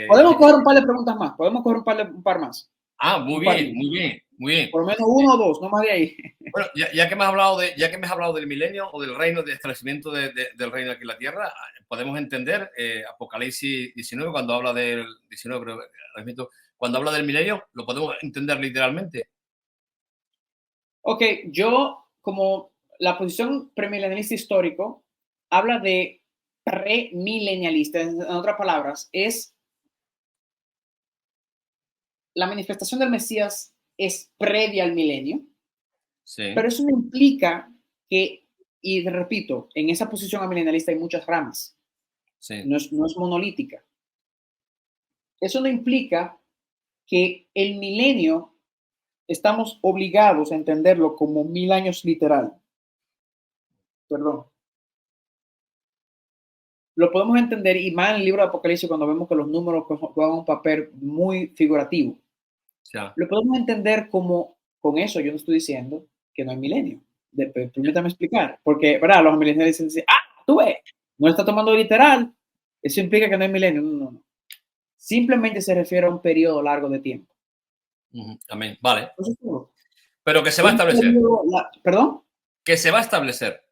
podemos coger un par de preguntas más, podemos coger un par más. Muy bien. Por lo menos uno o dos, no más de ahí. Bueno, ya que me has hablado del milenio o del reino, del establecimiento del reino aquí en la tierra, podemos entender Apocalipsis 19 cuando habla del 19, pero cuando habla del milenio, lo podemos entender literalmente. Ok, yo como la posición premilenialista histórico habla de premilenialista, en otras palabras, es la manifestación del Mesías es previa al milenio, sí. Pero eso no implica que, y repito, en esa posición amilenialista hay muchas ramas, sí. no es monolítica. Eso no implica que el milenio estamos obligados a entenderlo como 1000 años literal. Perdón. Lo podemos entender, y más en el libro de Apocalipsis, cuando vemos que los números juegan un papel muy figurativo. Ya. Lo podemos entender como, con eso yo no estoy diciendo que no hay milenio. Permítame explicar, porque, ¿verdad? Los millennials dicen, tú ves, no está tomando literal, eso implica que no hay milenio. No, no, no. Simplemente se refiere a un periodo largo de tiempo. Amén. Vale. Entonces, Pero que se va a establecer. ¿Perdón? Que se va a establecer.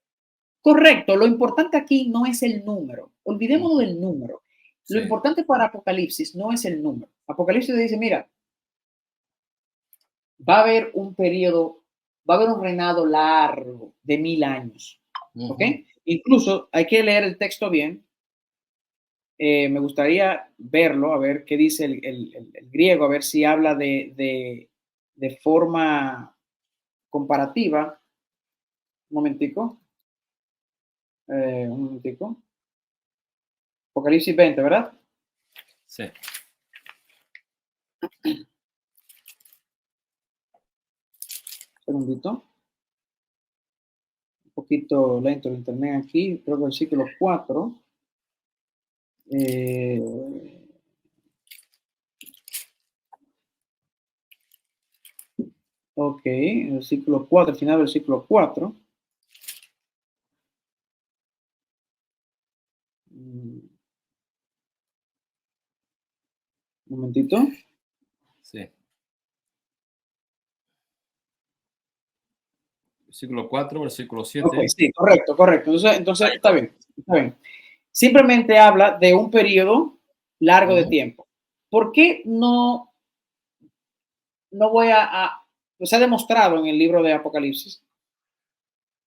Correcto. Lo importante aquí no es el número. Olvidémonos del número. Lo Sí. importante para Apocalipsis no es el número. Apocalipsis dice, mira, va a haber un periodo, va a haber un reinado largo de 1000 años. ¿Ok? Incluso hay que leer el texto bien. Me gustaría verlo, a ver qué dice el griego, a ver si habla de forma comparativa. Un momentico. Un momentico. Apocalipsis 20, ¿verdad? Sí. Un segundito. Un poquito lento el internet aquí. Creo que el versículo 4. Ok, el versículo 4, al final del versículo 4. Un momentito. Sí. Versículo 4, versículo 7. Ok, sí, correcto, correcto. Entonces está bien, está bien. Simplemente habla de un periodo largo de tiempo. ¿Por qué no voy pues se ha demostrado en el libro de Apocalipsis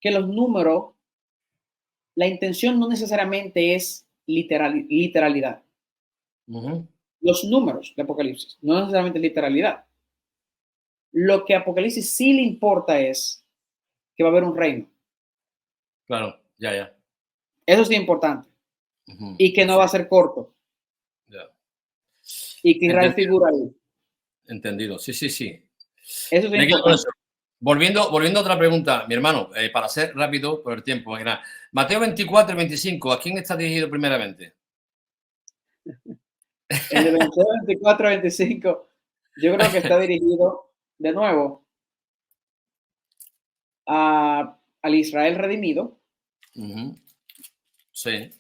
que los números, la intención no necesariamente es literalidad. Los números de Apocalipsis no necesariamente literalidad. Lo que a Apocalipsis sí le importa es que va a haber un reino. Claro, ya. Eso sí es importante. Y que no va a ser corto. Ya. Y que Israel figura ahí. Entendido, sí. Eso es importante. Volviendo a otra pregunta, mi hermano, para ser rápido por el tiempo. Mateo 24 y 25, ¿a quién está dirigido primeramente? El de Mateo 24 25, yo creo que está dirigido de nuevo al Israel redimido, Sí.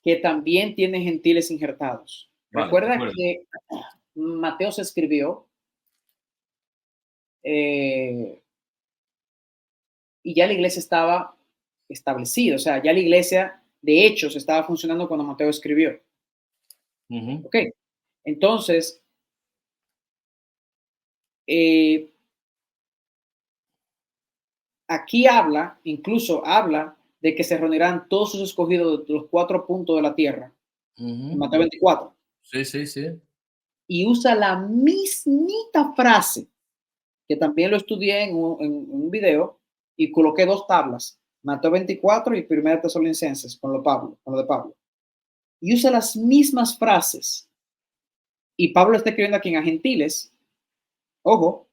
que también tiene gentiles injertados. Vale, Recuerda que Mateo se escribió y ya la iglesia estaba establecida, o sea, ya la iglesia de hechos estaba funcionando cuando Mateo escribió. Ok, entonces, aquí incluso habla de que se reunirán todos sus escogidos de los 4 puntos de la tierra, en Mateo 24. Sí. Y usa la mismita frase, que también lo estudié en un video, y coloqué 2 tablas, Mateo 24 y 1 Tesalonicenses, con lo de Pablo. Y usa las mismas frases. Y Pablo está escribiendo aquí a gentiles, ojo,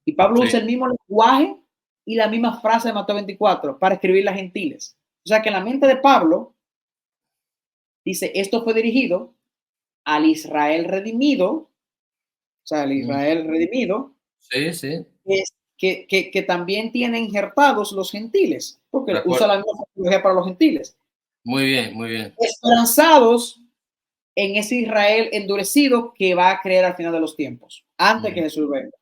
y Pablo usa el mismo lenguaje y la misma frase de Mateo 24 para escribir a gentiles. O sea que en la mente de Pablo dice, esto fue dirigido al Israel redimido, o sea, al Israel redimido, Sí. que también tiene injertados los gentiles, porque usa la misma tecnología para los gentiles. Muy bien. Esperanzados en ese Israel endurecido que va a creer al final de los tiempos, antes que Jesús venga.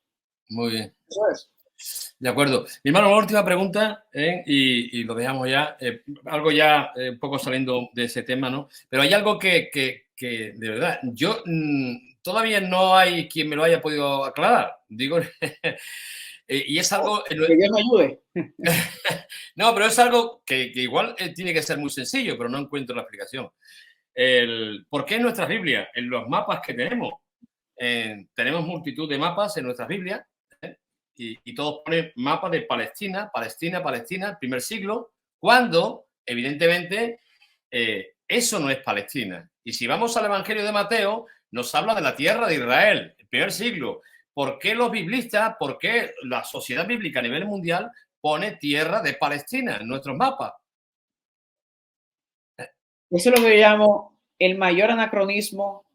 Muy bien. Eso es. De acuerdo. Mi hermano, una última pregunta y lo dejamos ya. Algo ya un poco saliendo de ese tema, ¿no? Pero hay algo que de verdad, yo todavía no hay quien me lo haya podido aclarar. Digo, y es algo... Que Dios me ayude. No, pero es algo que igual tiene que ser muy sencillo, pero no encuentro la explicación. ¿Por qué en nuestras Biblias, en los mapas que tenemos, multitud de mapas en nuestras Biblias, y todos ponen mapas de Palestina, primer siglo, cuando, evidentemente, eso no es Palestina. Y si vamos al Evangelio de Mateo, nos habla de la tierra de Israel, el primer siglo. ¿por qué los biblistas, por qué la sociedad bíblica a nivel mundial pone tierra de Palestina en nuestros mapas? Eso es lo que yo llamo el mayor anacronismo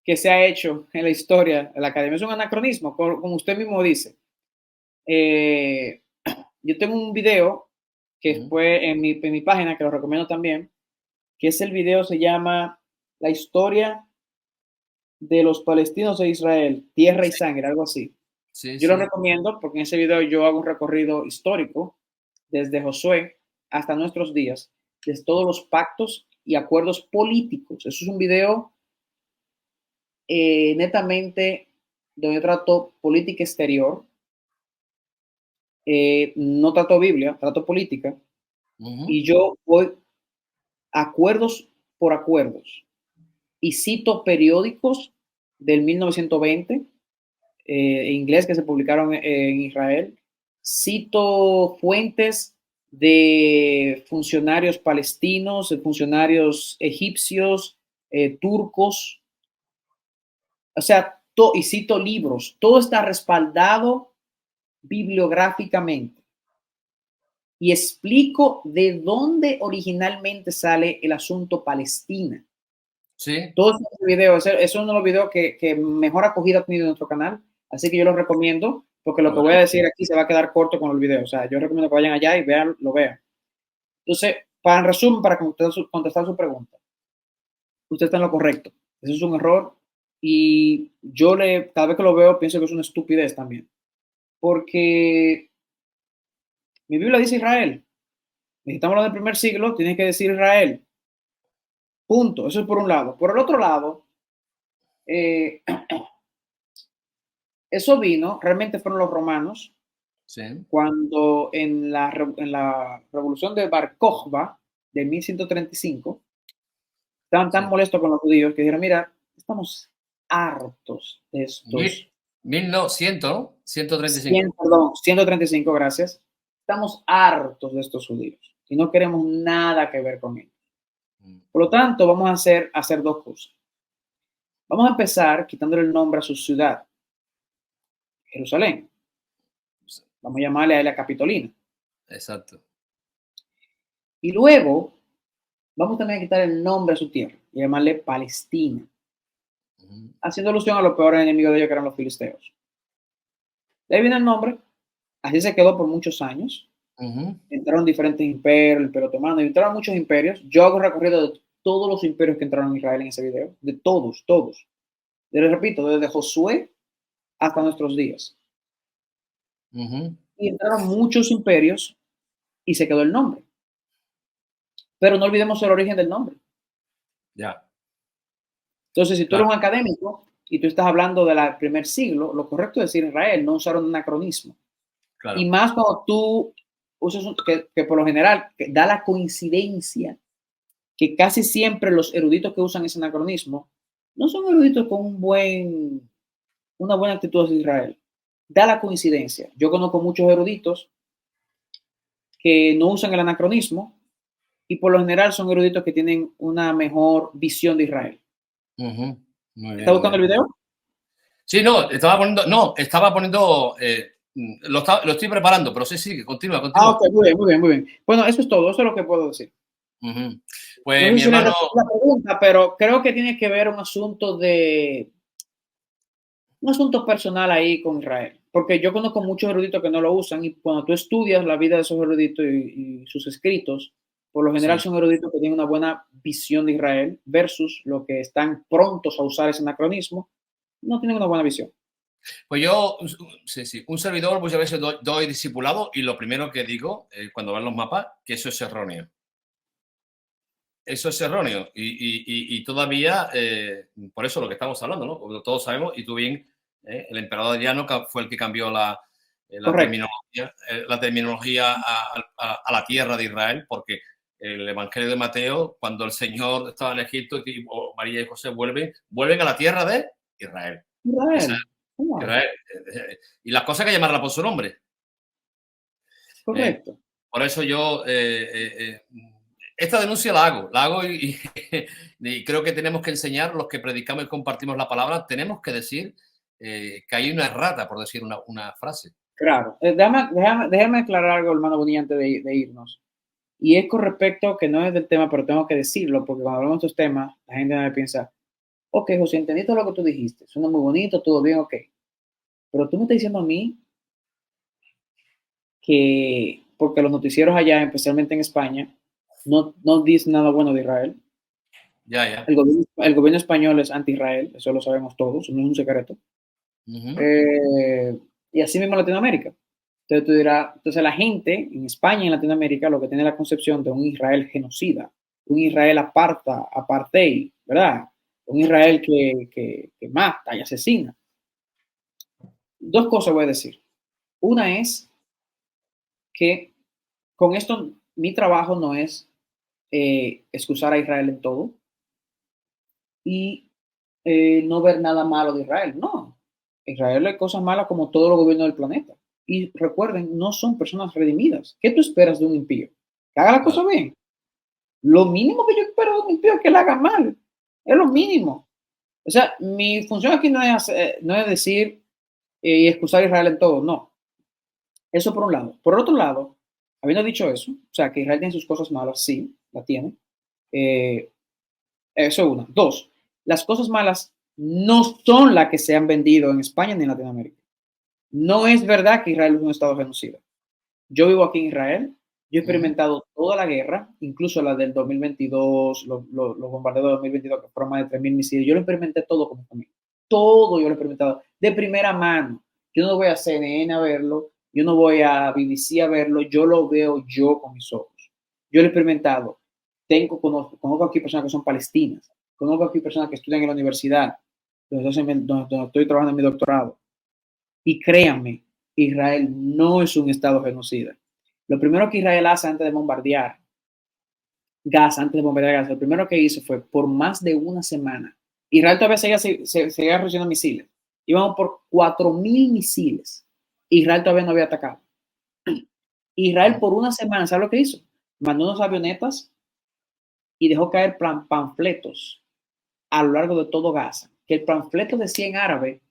que se ha hecho en la historia de la academia. Es un anacronismo, como usted mismo dice. Eh, yo tengo un video que fue en mi página, que lo recomiendo también, que es el video, se llama La historia de los palestinos e Israel, tierra y sangre, algo así. Sí, Yo lo sí. recomiendo porque en ese video yo hago un recorrido histórico desde Josué hasta nuestros días, desde todos los pactos y acuerdos políticos. Eso es un video netamente donde yo trato política exterior, no trato Biblia, trato política, y yo voy acuerdos por acuerdos y cito periódicos del 1920 en inglés que se publicaron en Israel, cito fuentes de funcionarios palestinos, de funcionarios egipcios, turcos, o sea, y cito libros, todo está respaldado bibliográficamente. Y explico de dónde originalmente sale el asunto Palestina. Sí. Todos los videos, es uno de los videos que mejor acogida ha tenido en nuestro canal, así que yo los recomiendo, porque lo que voy a decir aquí se va a quedar corto con el video. O sea, yo recomiendo que vayan allá y vean, lo vean. Entonces, para en resumen, para contestar su pregunta, usted está en lo correcto. Eso es un error y cada vez que lo veo, pienso que es una estupidez también. Porque mi Biblia dice Israel. Necesitamos hablar del primer siglo, tiene que decir Israel. Punto. Eso es por un lado. Por el otro lado, eh, eso vino, realmente fueron los romanos, Sí. cuando en la revolución de Bar Kokhba de 1135, estaban tan Sí. molestos con los judíos que dijeron, mira, estamos hartos de estos. 1900, ¿no? 135. Perdón, 135, gracias. Estamos hartos de estos judíos y no queremos nada que ver con ellos. Por lo tanto, vamos a hacer dos cosas. Vamos a empezar quitándole el nombre a su ciudad, Jerusalén. Vamos a llamarle a la Capitolina. Exacto. Y luego vamos también a quitar el nombre a su tierra y llamarle Palestina, haciendo alusión a los peores enemigos de ellos que eran los filisteos. De ahí viene el nombre, así se quedó por muchos años. Entraron diferentes imperios, el Imperio Otomano, entraron muchos imperios. Yo hago recorrido de todos los imperios que entraron en Israel en ese video, de todos, todos. Les repito, desde Josué hasta nuestros días. Y entraron muchos imperios y se quedó el nombre. Pero no olvidemos el origen del nombre. Ya. Entonces, si tú eres un académico y tú estás hablando del primer siglo, lo correcto es decir Israel, no usar un anacronismo. Claro. Y más cuando tú usas que por lo general da la coincidencia que casi siempre los eruditos que usan ese anacronismo no son eruditos con una buena actitud hacia Israel. Da la coincidencia. Yo conozco muchos eruditos que no usan el anacronismo y por lo general son eruditos que tienen una mejor visión de Israel. Muy bien, ¿Está buscando el video? Sí, no, estaba poniendo, lo estoy preparando, pero sí, continúa. Ok, muy bien. Bueno, eso es todo, eso es lo que puedo decir. Pues no sé mi si hermano... la pregunta, pero creo que tiene que ver un asunto personal ahí con Israel, porque yo conozco muchos eruditos que no lo usan y cuando tú estudias la vida de esos eruditos y sus escritos, por lo general son eruditos que tienen una buena visión de Israel versus los que están prontos a usar ese anacronismo, no tienen una buena visión. Pues yo, un servidor muchas veces doy discipulado y lo primero que digo cuando ven los mapas, que eso es erróneo. Eso es erróneo y todavía, por eso lo que estamos hablando, ¿no? Como todos sabemos, y tú bien, el emperador Adriano fue el que cambió la terminología a la tierra de Israel, porque el Evangelio de Mateo, cuando el Señor estaba en Egipto y María y José vuelven a la tierra de Israel. Israel. Israel. Y las cosas hay que llamarla por su nombre. Correcto. Por eso yo esta denuncia la hago y creo que tenemos que enseñar, los que predicamos y compartimos la palabra, tenemos que decir que hay una errata, por decir una frase. Claro. Déjame aclarar algo, hermano Bonilla, antes de irnos. Y es con respecto, que no es del tema, pero tengo que decirlo, porque cuando hablamos de estos temas, la gente me piensa, ok, José, entendí todo lo que tú dijiste, suena muy bonito, todo bien, ok. Pero tú me estás diciendo a mí que, porque los noticieros allá, especialmente en España, no dicen nada bueno de Israel. Ya. El gobierno español es anti-Israel, eso lo sabemos todos, no es un secreto. Ujú. Y así mismo en Latinoamérica. Entonces tú dirás, entonces la gente en España y en Latinoamérica lo que tiene la concepción de un Israel genocida, un Israel apartheid, ¿verdad? Un Israel que mata y asesina. Dos cosas voy a decir. Una es que con esto mi trabajo no es excusar a Israel en todo y no ver nada malo de Israel. No, Israel hay cosas malas como todos los gobiernos del planeta. Y recuerden, no son personas redimidas. ¿Qué tú esperas de un impío? Que haga la cosa Claro. bien. Lo mínimo que yo espero de un impío es que la haga mal. Es lo mínimo. O sea, mi función aquí no es decir y excusar a Israel en todo. No. Eso por un lado. Por otro lado, habiendo dicho eso, o sea, que Israel tiene sus cosas malas, sí, la tiene. Eh, Eso una. Dos, las cosas malas no son las que se han vendido en España ni en Latinoamérica. No es verdad que Israel es un estado genocida. Yo vivo aquí en Israel, yo he Ujú. experimentado toda la guerra, incluso la del 2022, los bombardeos de 2022, que fueron más de 3.000 misiles. Yo lo experimenté todo como familia. Todo yo lo he experimentado de primera mano. Yo no voy a CNN a verlo, yo no voy a BBC a verlo, yo lo veo yo con mis ojos. Yo lo he experimentado. Conozco aquí personas que son palestinas, conozco aquí personas que estudian en la universidad, donde estoy trabajando en mi doctorado. Y créanme, Israel no es un estado genocida. Lo primero que Israel hace antes de bombardear Gaza, lo primero que hizo fue por más de una semana. Israel todavía seguía recibiendo misiles. Íbamos por 4.000 misiles. Israel todavía no había atacado. Israel por una semana, ¿sabe lo que hizo? Mandó unas avionetas y dejó caer panfletos a lo largo de todo Gaza. Que el panfleto decía en árabe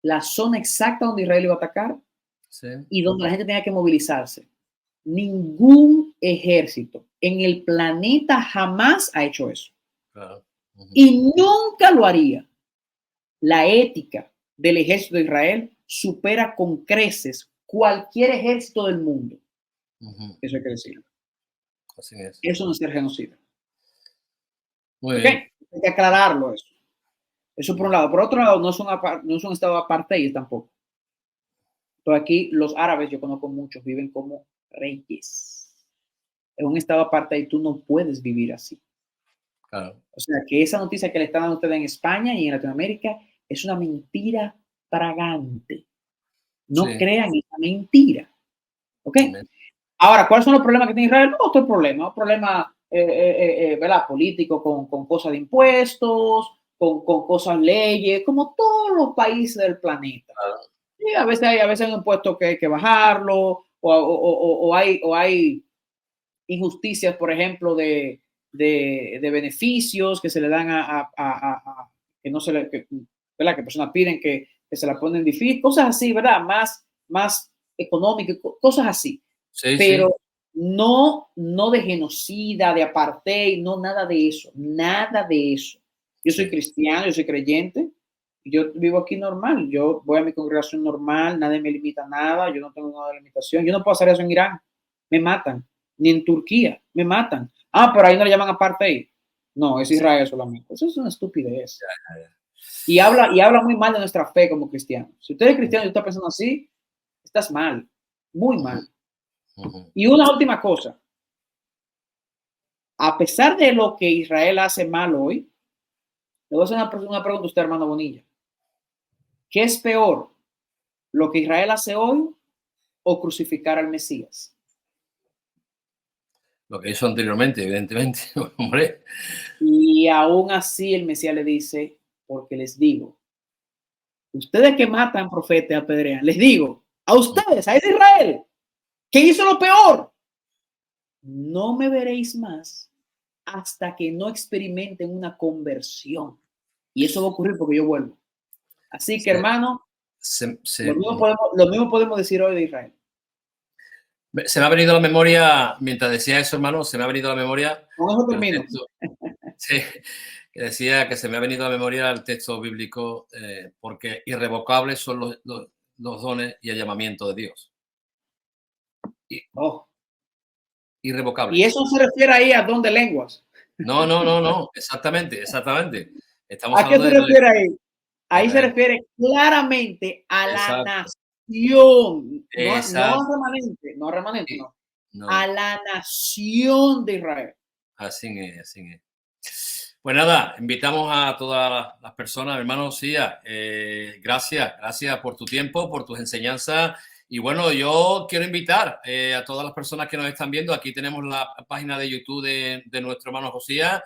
la zona exacta donde Israel iba a atacar Sí. y donde la gente tenía que movilizarse. Ningún ejército en el planeta jamás ha hecho eso. Claro. Ujú. Y nunca lo haría. La ética del ejército de Israel supera con creces cualquier ejército del mundo. Ujú. Eso hay que decirlo. Así es. Eso no es ser genocida. Muy ¿Ok? bien. Hay que aclararlo eso. Eso por un Ujú. lado. Por otro lado, no es un estado apartheid tampoco. Pero aquí los árabes, yo conozco muchos, viven como reyes. En un estado apartheid tú no puedes vivir así. Claro. O sea, que esa noticia que le están dando ustedes en España y en Latinoamérica es una mentira tragante. No Sí. crean esa mentira. ¿Ok? Amén. Ahora, ¿cuáles son los problemas que tiene Israel? Otro problema, un problema ¿verdad? Político con cosas de impuestos, con cosas leyes, como todos los países del planeta. Claro. Y a veces hay un impuesto que hay que bajarlo, o hay injusticias, por ejemplo, de beneficios que se le dan que no se le, ¿verdad? Que personas piden que se la ponen difícil, cosas así, ¿verdad? Más económicas, cosas así. Sí, sí. Pero no de genocida, de apartheid, no, nada de eso, nada de eso. Yo soy Sí. cristiano, yo soy creyente, yo vivo aquí normal, yo voy a mi congregación normal, nadie me limita nada, yo no tengo nada de limitación, yo no puedo hacer eso en Irán, me matan, ni en Turquía, me matan. Ah, pero ahí no le llaman apartheid. No, es Sí. Israel solamente. Eso es una estupidez. Ya, ya. Y habla muy mal de nuestra fe como cristianos. Si usted es cristiano y está pensando así, estás mal, muy Ujú. mal. Ujú. Y una última cosa, a pesar de lo que Israel hace mal hoy, le voy a hacer una pregunta a usted, hermano Bonilla. ¿Qué es peor, lo que Israel hace hoy o crucificar al Mesías? Lo que hizo anteriormente, evidentemente. Hombre. Y aún así el Mesías le dice, porque les digo, ustedes que matan profetas y apedrean, les digo, a ustedes, a ese Israel, que hizo lo peor, no me veréis más hasta que no experimenten una conversión. Y eso va a ocurrir porque yo vuelvo. Así que, Se, hermano, se, lo se- mismo podemos decir hoy de Israel. se me ha venido a la memoria, mientras decía eso, hermano, se me ha venido a la memoria Con eso el termino. texto. Sí, que decía que se me ha venido a la memoria el texto bíblico, porque irrevocables son los dones y el llamamiento de Dios. Oh. Y Irrevocables. eso se refiere ahí a don de lenguas. No, exactamente. Estamos ¿A qué hablando se de refiere ahí? Ahí se Israel. refiere claramente a la Exacto, nación, no exacto. a remanente, Sí. no, a No, la nación de Israel. así es, así es. Pues nada, invitamos a todas las personas, hermano Sía, gracias por tu tiempo, por tus enseñanzas. Y bueno, yo quiero invitar a todas las personas que nos están viendo. Aquí tenemos la página de YouTube de nuestro hermano Josías.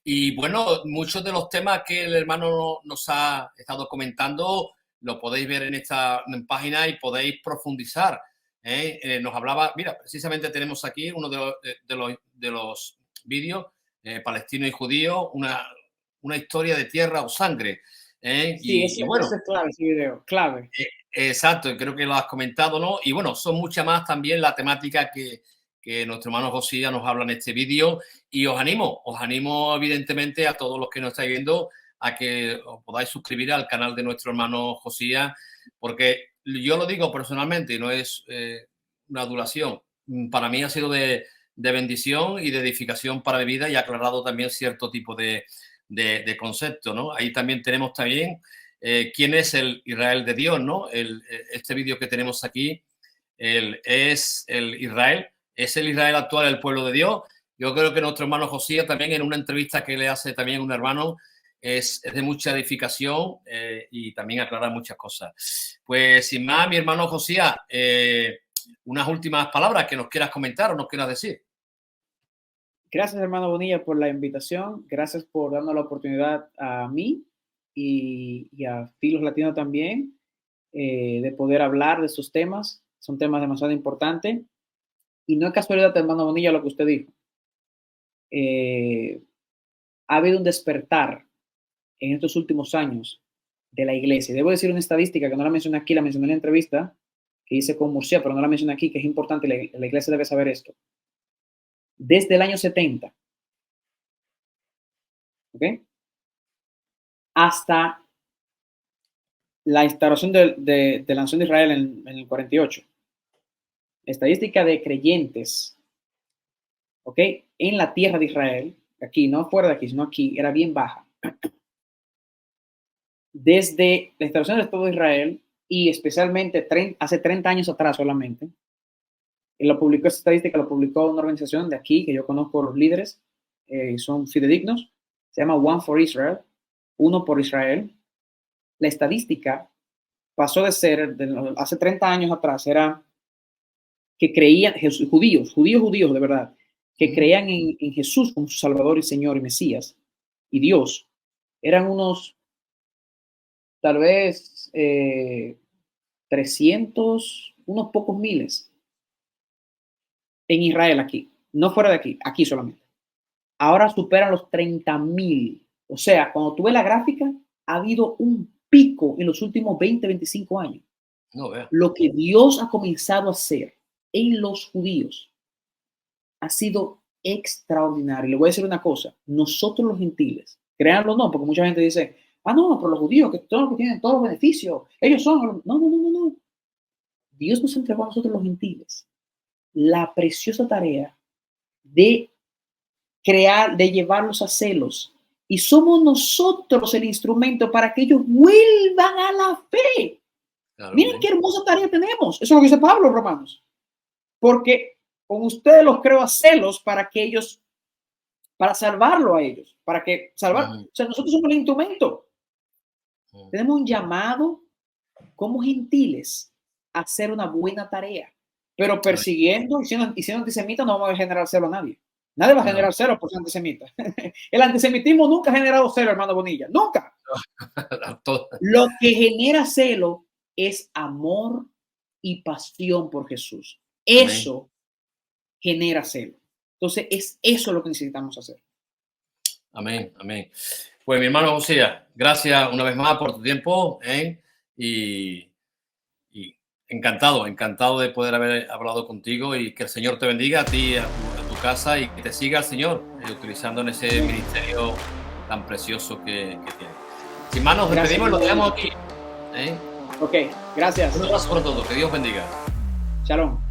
Y bueno, muchos de los temas que el hermano nos ha estado comentando lo podéis ver en esta página y podéis profundizar. Nos hablaba, mira, precisamente tenemos aquí uno de los vídeos, palestino y judío, una historia de tierra o sangre. Sí, Y bueno, eso es clave, ese video, clave. exacto, creo que lo has comentado, ¿no? Y bueno, son muchas más también la temática que nuestro hermano Josías nos habla en este vídeo. Y os animo evidentemente a todos los que nos estáis viendo a que os podáis suscribir al canal de nuestro hermano Josías, porque yo lo digo personalmente, no es una adulación. Para mí ha sido de bendición y de edificación para mi vida y ha aclarado también cierto tipo de concepto, ¿no? Ahí también tenemos también quién es el Israel de Dios, ¿no? Este vídeo que tenemos aquí es el Israel actual, el pueblo de Dios. Yo creo que nuestro hermano Josías también en una entrevista que le hace también un hermano es de mucha edificación y también aclara muchas cosas. Pues sin más, mi hermano Josías, unas últimas palabras que nos quieras comentar o nos quieras decir. Gracias, hermano Bonilla, por la invitación. Gracias por darnos la oportunidad a mí y a Filos Latino también de poder hablar de estos temas. Son temas demasiado importantes. Y no es casualidad, hermano Bonilla, lo que usted dijo. Eh, ha habido un despertar en estos últimos años de la iglesia. Debo decir una estadística que no la mencioné aquí, la mencioné en la entrevista que hice con Murcia, pero no la mencioné aquí, que es importante, la iglesia debe saber esto. Desde el año 70, ¿ok? Hasta la instauración de la nación de Israel en el 48. Estadística de creyentes, ¿ok? En la tierra de Israel, aquí, no fuera de aquí, sino aquí, era bien baja. Desde la instauración del Estado de Israel y especialmente hace 30 años atrás solamente, lo publicó esta estadística, lo publicó una organización de aquí, que yo conozco los líderes, son fidedignos, se llama One for Israel, uno por Israel. La estadística pasó de ser, hace 30 años atrás, era que creían, judíos de verdad, que creían en Jesús como su Salvador y Señor y Mesías y Dios, eran unos, tal vez, 300, unos pocos miles en Israel aquí, no fuera de aquí, aquí solamente. Ahora superan los 30,000. O sea, cuando tuve la gráfica, ha habido un pico en los últimos 20, 25 años. No, vea. Lo que Dios ha comenzado a hacer en los judíos ha sido extraordinario. Le voy a decir una cosa, nosotros los gentiles, créanlo o no, porque mucha gente dice, no, pero los judíos, que todos los que tienen todos los beneficios, ellos son, no. Dios nos entregó a nosotros los gentiles la preciosa tarea de crear, de llevarlos a celos. Y somos nosotros el instrumento para que ellos vuelvan a la fe. Claro, Miren qué hermosa tarea tenemos. Eso es lo que dice Pablo, Romanos. Porque con ustedes los creo a celos para que ellos, para salvarlo a ellos, para que salvar. O sea, nosotros somos el instrumento. Tenemos un llamado como gentiles a hacer una buena tarea, pero persiguiendo y siendo antisemita no vamos a generar celo a nadie. Nadie va a generar celo por ser antisemita. El antisemitismo nunca ha generado celo, hermano Bonilla. Nunca. Lo que genera celo es amor y pasión por Jesús. Eso genera celo. Entonces, es eso lo que necesitamos hacer. Amén, amén. Pues mi hermano José, gracias una vez más por tu tiempo, ¿eh? Y encantado, encantado de poder haber hablado contigo y que el Señor te bendiga a ti, a tu casa y que te siga el Señor utilizando en ese ministerio tan precioso que tiene. Sin más, nos despedimos y lo dejamos aquí. ¿Eh? Ok, gracias. Un abrazo por todo, que Dios bendiga. Shalom.